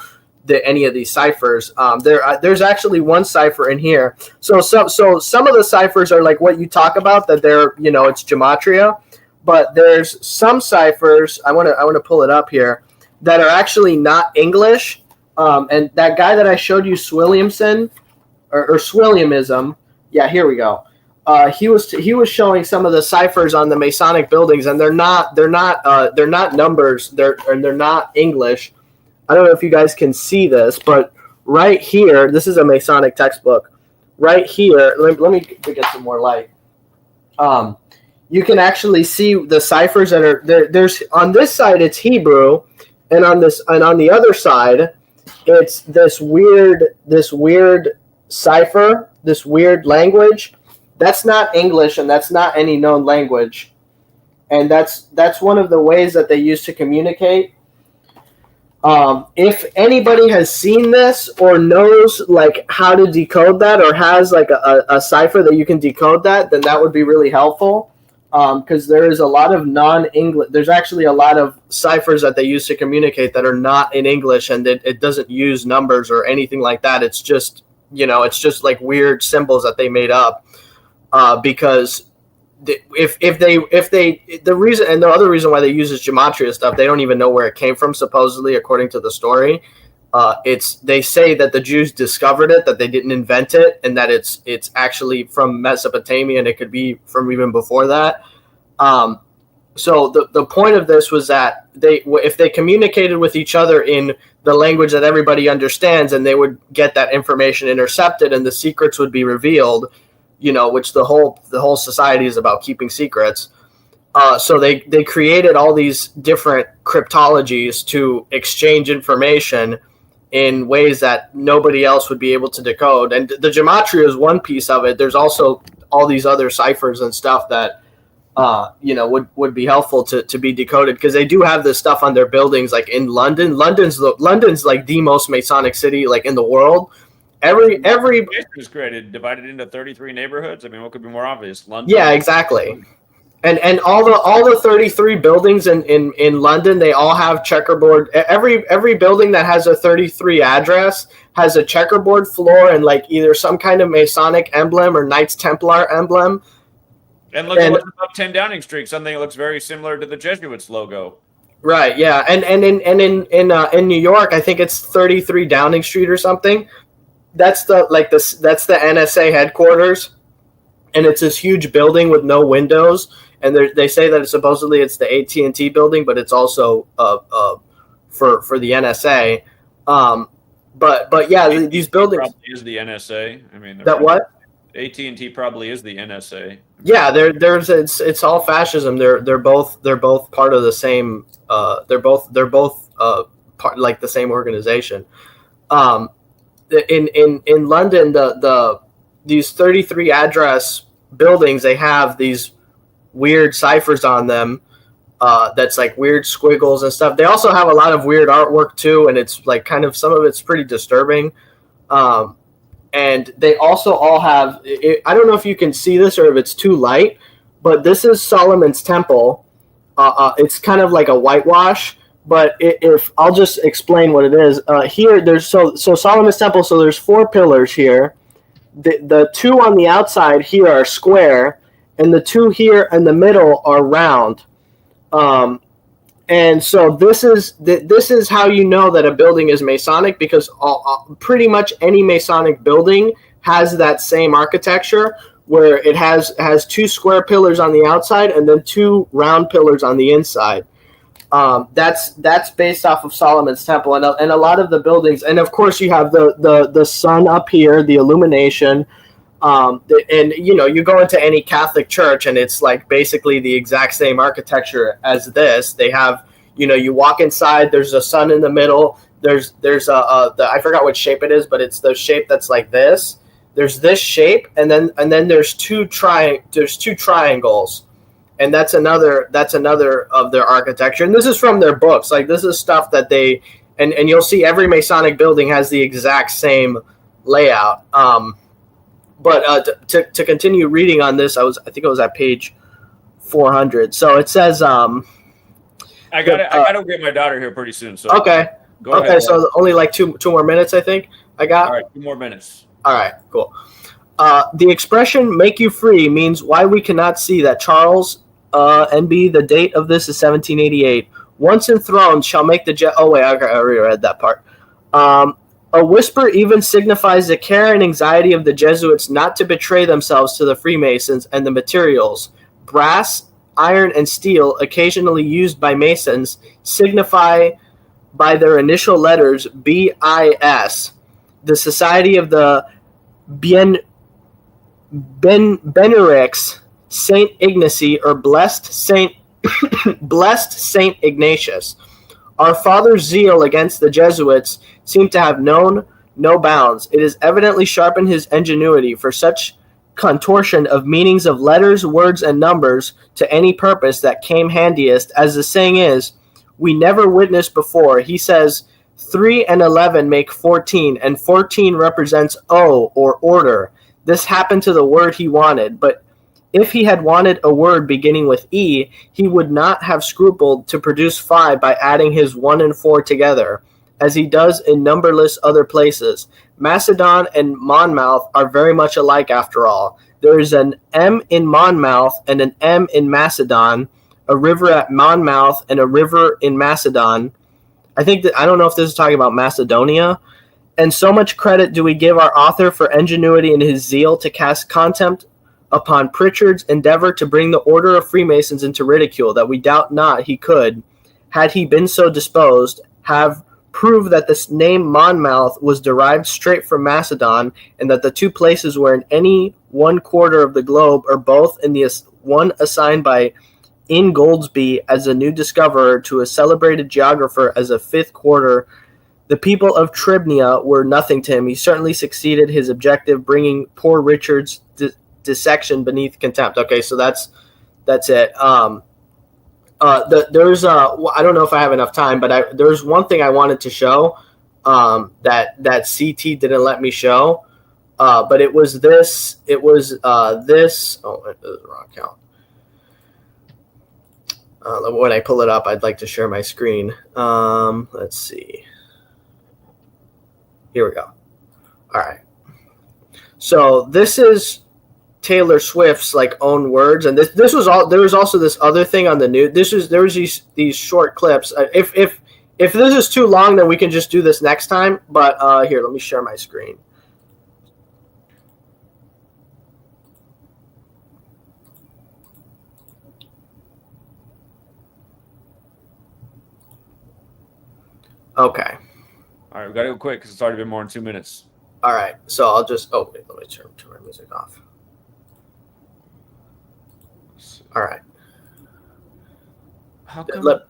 any of these ciphers. There's actually one cipher in here. So some of the ciphers are like what you talk about, that they're it's gematria, but there's some ciphers. I want to pull it up here, that are actually not English. And that guy that I showed you, Swilliamson or Swilliamism. Yeah, here we go. He was showing some of the ciphers on the Masonic buildings, and they're not numbers. They're not English. I don't know if you guys can see this, but right here, this is a Masonic textbook. Right here, let me get some more light. You can actually see the ciphers that are there. There's on this side it's Hebrew, and on the other side it's this weird cipher, this weird language. That's not English, and that's not any known language. And that's one of the ways that they use to communicate. If anybody has seen this or knows like how to decode that, or has like a cipher that you can decode that, then that would be really helpful. Because there is a lot of non-English. There's actually a lot of ciphers that they use to communicate that are not in English, and it doesn't use numbers or anything like that. It's just like weird symbols that they made up. Because the other reason why they use this gematria stuff, they don't even know where it came from, supposedly, according to the story. They say that the Jews discovered it, that they didn't invent it, and that it's actually from Mesopotamia, and it could be from even before that. So the point of this was that if they communicated with each other in the language that everybody understands, and they would get that information intercepted, and the secrets would be revealed. Which the whole society is about, keeping secrets. So they created all these different cryptologies to exchange information in ways that nobody else would be able to decode. And the gematria is one piece of it. There's also all these other ciphers and stuff that would be helpful to be decoded, because they do have this stuff on their buildings, like in London. London's like the most Masonic city like in the world. Every is created, divided into 33 neighborhoods. I mean, what could be more obvious? London. Yeah, exactly. And all the 33 buildings in London, they all have checkerboard. Every building that has a 33 address has a checkerboard floor and like either some kind of Masonic emblem or Knights Templar emblem. And look at what's above 10 Downing Street, something that looks very similar to the Jesuits logo. Right. Yeah. And in New York, I think it's 33 Downing Street or something. That's the NSA headquarters, and it's this huge building with no windows. And they say that supposedly it's the AT&T building, but it's also for the NSA. But yeah, these buildings probably is the NSA. I mean, that what? AT&T probably is the NSA. Yeah, it's all fascism. They're both part of the same. They're both part like the same organization. In London, these 33 address buildings, they have these weird ciphers on them. That's like weird squiggles and stuff. They also have a lot of weird artwork too, and it's like kind of some of it's pretty disturbing. And they also all have, I don't know if you can see this or if it's too light, but this is Solomon's Temple. It's kind of like a whitewash, but if I'll just explain what it is. Here, there's so Solomon's Temple, so there's 4 pillars here. The 2 on the outside here are square, and the 2 here in the middle are round. And so this is how you know that a building is Masonic, because pretty much any Masonic building has that same architecture, where it has 2 square pillars on the outside and then 2 round pillars on the inside. That's based off of Solomon's Temple, and a lot of the buildings, and of course you have the sun up here, the illumination, and you go into any Catholic church and it's like basically the exact same architecture as this. They have, you walk inside, there's a sun in the middle, there's I forgot what shape it is, but it's the shape that's like this. There's this shape, and then there's two triangles, and that's another of their architecture. And this is from their books. Like, this is stuff that they and you'll see every Masonic building has the exact same layout. But to continue reading on this, I think it was at page 400. So it says, I gotta get my daughter here pretty soon. So okay, go ahead. So only like two more minutes, I think I got. All right, 2 more minutes. All right, cool. The expression "make you free" means why we cannot see that Charles NB. The date of this is 1788. Once enthroned, shall make the oh wait, I already read that part. A whisper even signifies the care and anxiety of the Jesuits not to betray themselves to the Freemasons, and the materials, brass, iron, and steel, occasionally used by Masons, signify by their initial letters BIS. The Society of the Benedicts, Saint Ignacy, or Blessed Saint Ignatius. Our father's zeal against the Jesuits seemed to have known no bounds. It has evidently sharpened his ingenuity for such contortion of meanings of letters, words, and numbers to any purpose that came handiest, as the saying is, we never witnessed before. He says, 3 and 11 make 14, and 14 represents O, or order. This happened to the word he wanted, but if he had wanted a word beginning with E, he would not have scrupled to produce 5 by adding his 1 and 4 together, as he does in numberless other places. Macedon and Monmouth are very much alike after all. There is an M in Monmouth and an M in Macedon, a river at Monmouth and a river in Macedon. I don't know if this is talking about Macedonia. And so much credit do we give our author for ingenuity and his zeal to cast contempt upon Pritchard's endeavor to bring the order of Freemasons into ridicule, that we doubt not he could, had he been so disposed, have proved that this name Monmouth was derived straight from Macedon, and that the 2 places were in any one quarter of the globe, or both in the one assigned by Ingoldsby as a new discoverer to a celebrated geographer as a 5th quarter. The people of Tribnia were nothing to him. He certainly succeeded his objective, bringing poor Richard's dissection beneath contempt. Okay, so that's it. There's I don't know if I have enough time, but there's one thing I wanted to show that CT didn't let me show, but it was this. It was this. Oh, it was the wrong count. When I pull it up, I'd like to share my screen. Let's see. Here we go. All right. So this is Taylor Swift's own words, and this was all. There was also this other thing on the news. There was these short clips. If this is too long, then we can just do this next time. But here, let me share my screen. Okay. All right, we got to go quick because it's already been more than 2 minutes. All right, so I'll just. Oh, wait, let me turn my music off. All right. How come?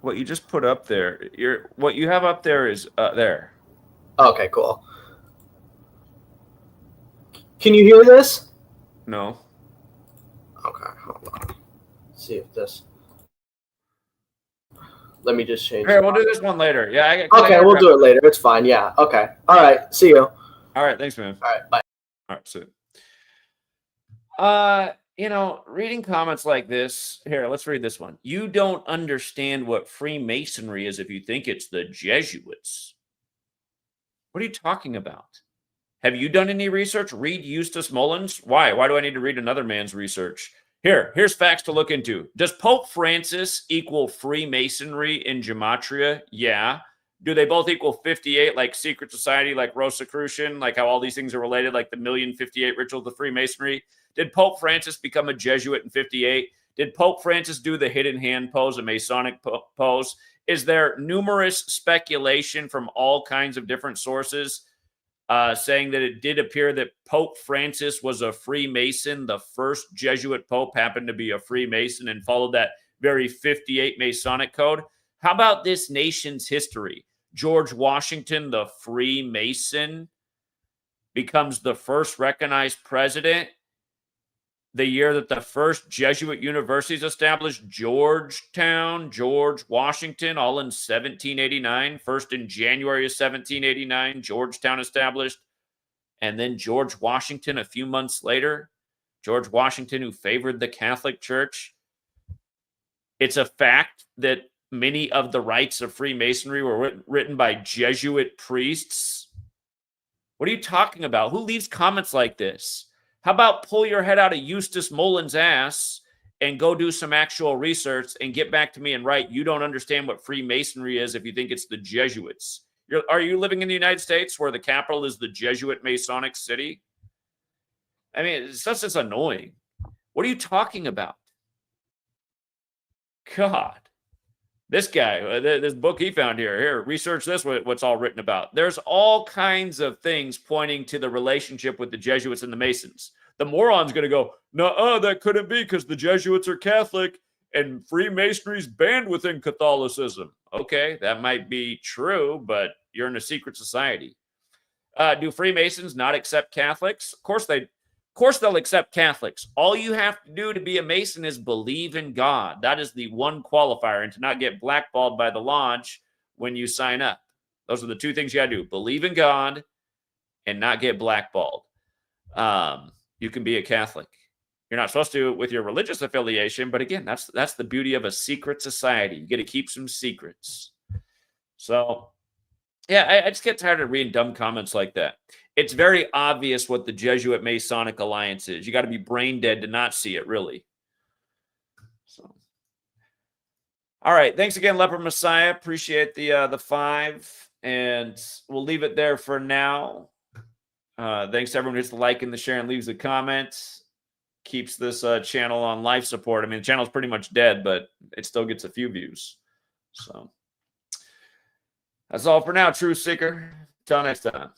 What you just put up there? What you have up there is there. Okay, cool. Can you hear this? No. Okay, hold on. Let's see if this. Let me just change. Okay, we'll do this one later. Yeah. Okay, we'll do it later. It's fine. Yeah. Okay. All right. See you. All All right. Thanks, man. All right, bye. All right. See you. Reading comments like this. Here, let's read this one. You don't understand what Freemasonry is if you think it's the Jesuits. What are you talking about? Have you done any research? Read Eustace Mullins. Why? Why do I need to read another man's research? Here's facts to look into. Does Pope Francis equal Freemasonry in Gematria? Yeah. Do they both equal 58, like secret society, like Rosicrucian, like how all these things are related, like the 1,058 rituals of Freemasonry? Did Pope Francis become a Jesuit in 58? Did Pope Francis do the hidden hand pose, a Masonic pose? Is there numerous speculation from all kinds of different sources saying that it did appear that Pope Francis was a Freemason? The first Jesuit Pope happened to be a Freemason and followed that very 58 Masonic code. How about this nation's history? George Washington, the Freemason, becomes the first recognized president the year that the first Jesuit university is established. Georgetown, George Washington, all in 1789. First in January of 1789, Georgetown established. And then George Washington a few months later. George Washington, who favored the Catholic Church. It's a fact that many of the rites of Freemasonry were written by Jesuit priests. What are you talking about? Who leaves comments like this? How about pull your head out of Eustace Mullins' ass and go do some actual research and get back to me and write, you don't understand what Freemasonry is if you think it's the Jesuits. Are you living in the United States where the capital is the Jesuit Masonic city? I mean, it's just annoying. What are you talking about? God. This guy, this book he found here, research this, what's all written about. There's all kinds of things pointing to the relationship with the Jesuits and the Masons. The moron's going to go, no, that couldn't be because the Jesuits are Catholic and Freemasonry's banned within Catholicism. Okay, that might be true, but you're in a secret society. Do Freemasons not accept Catholics? Of course they'll accept Catholics. All you have to do to be a Mason is believe in God. That is the one qualifier, and to not get blackballed by the lodge when you sign up. Those are the two things you got to do. Believe in God and not get blackballed. You can be a Catholic. You're not supposed to with your religious affiliation, but again, that's the beauty of a secret society. You get to keep some secrets. So, yeah, I just get tired of reading dumb comments like that. It's very obvious what the Jesuit Masonic Alliance is. You got to be brain dead to not see it, really. So, all right. Thanks again, Leopard Messiah. Appreciate the 5, and we'll leave it there for now. Thanks to everyone who hits the like and the share and leaves the comments. Keeps this channel on life support. I mean, the channel's pretty much dead, but it still gets a few views. So that's all for now, Truth Seeker. Till next time.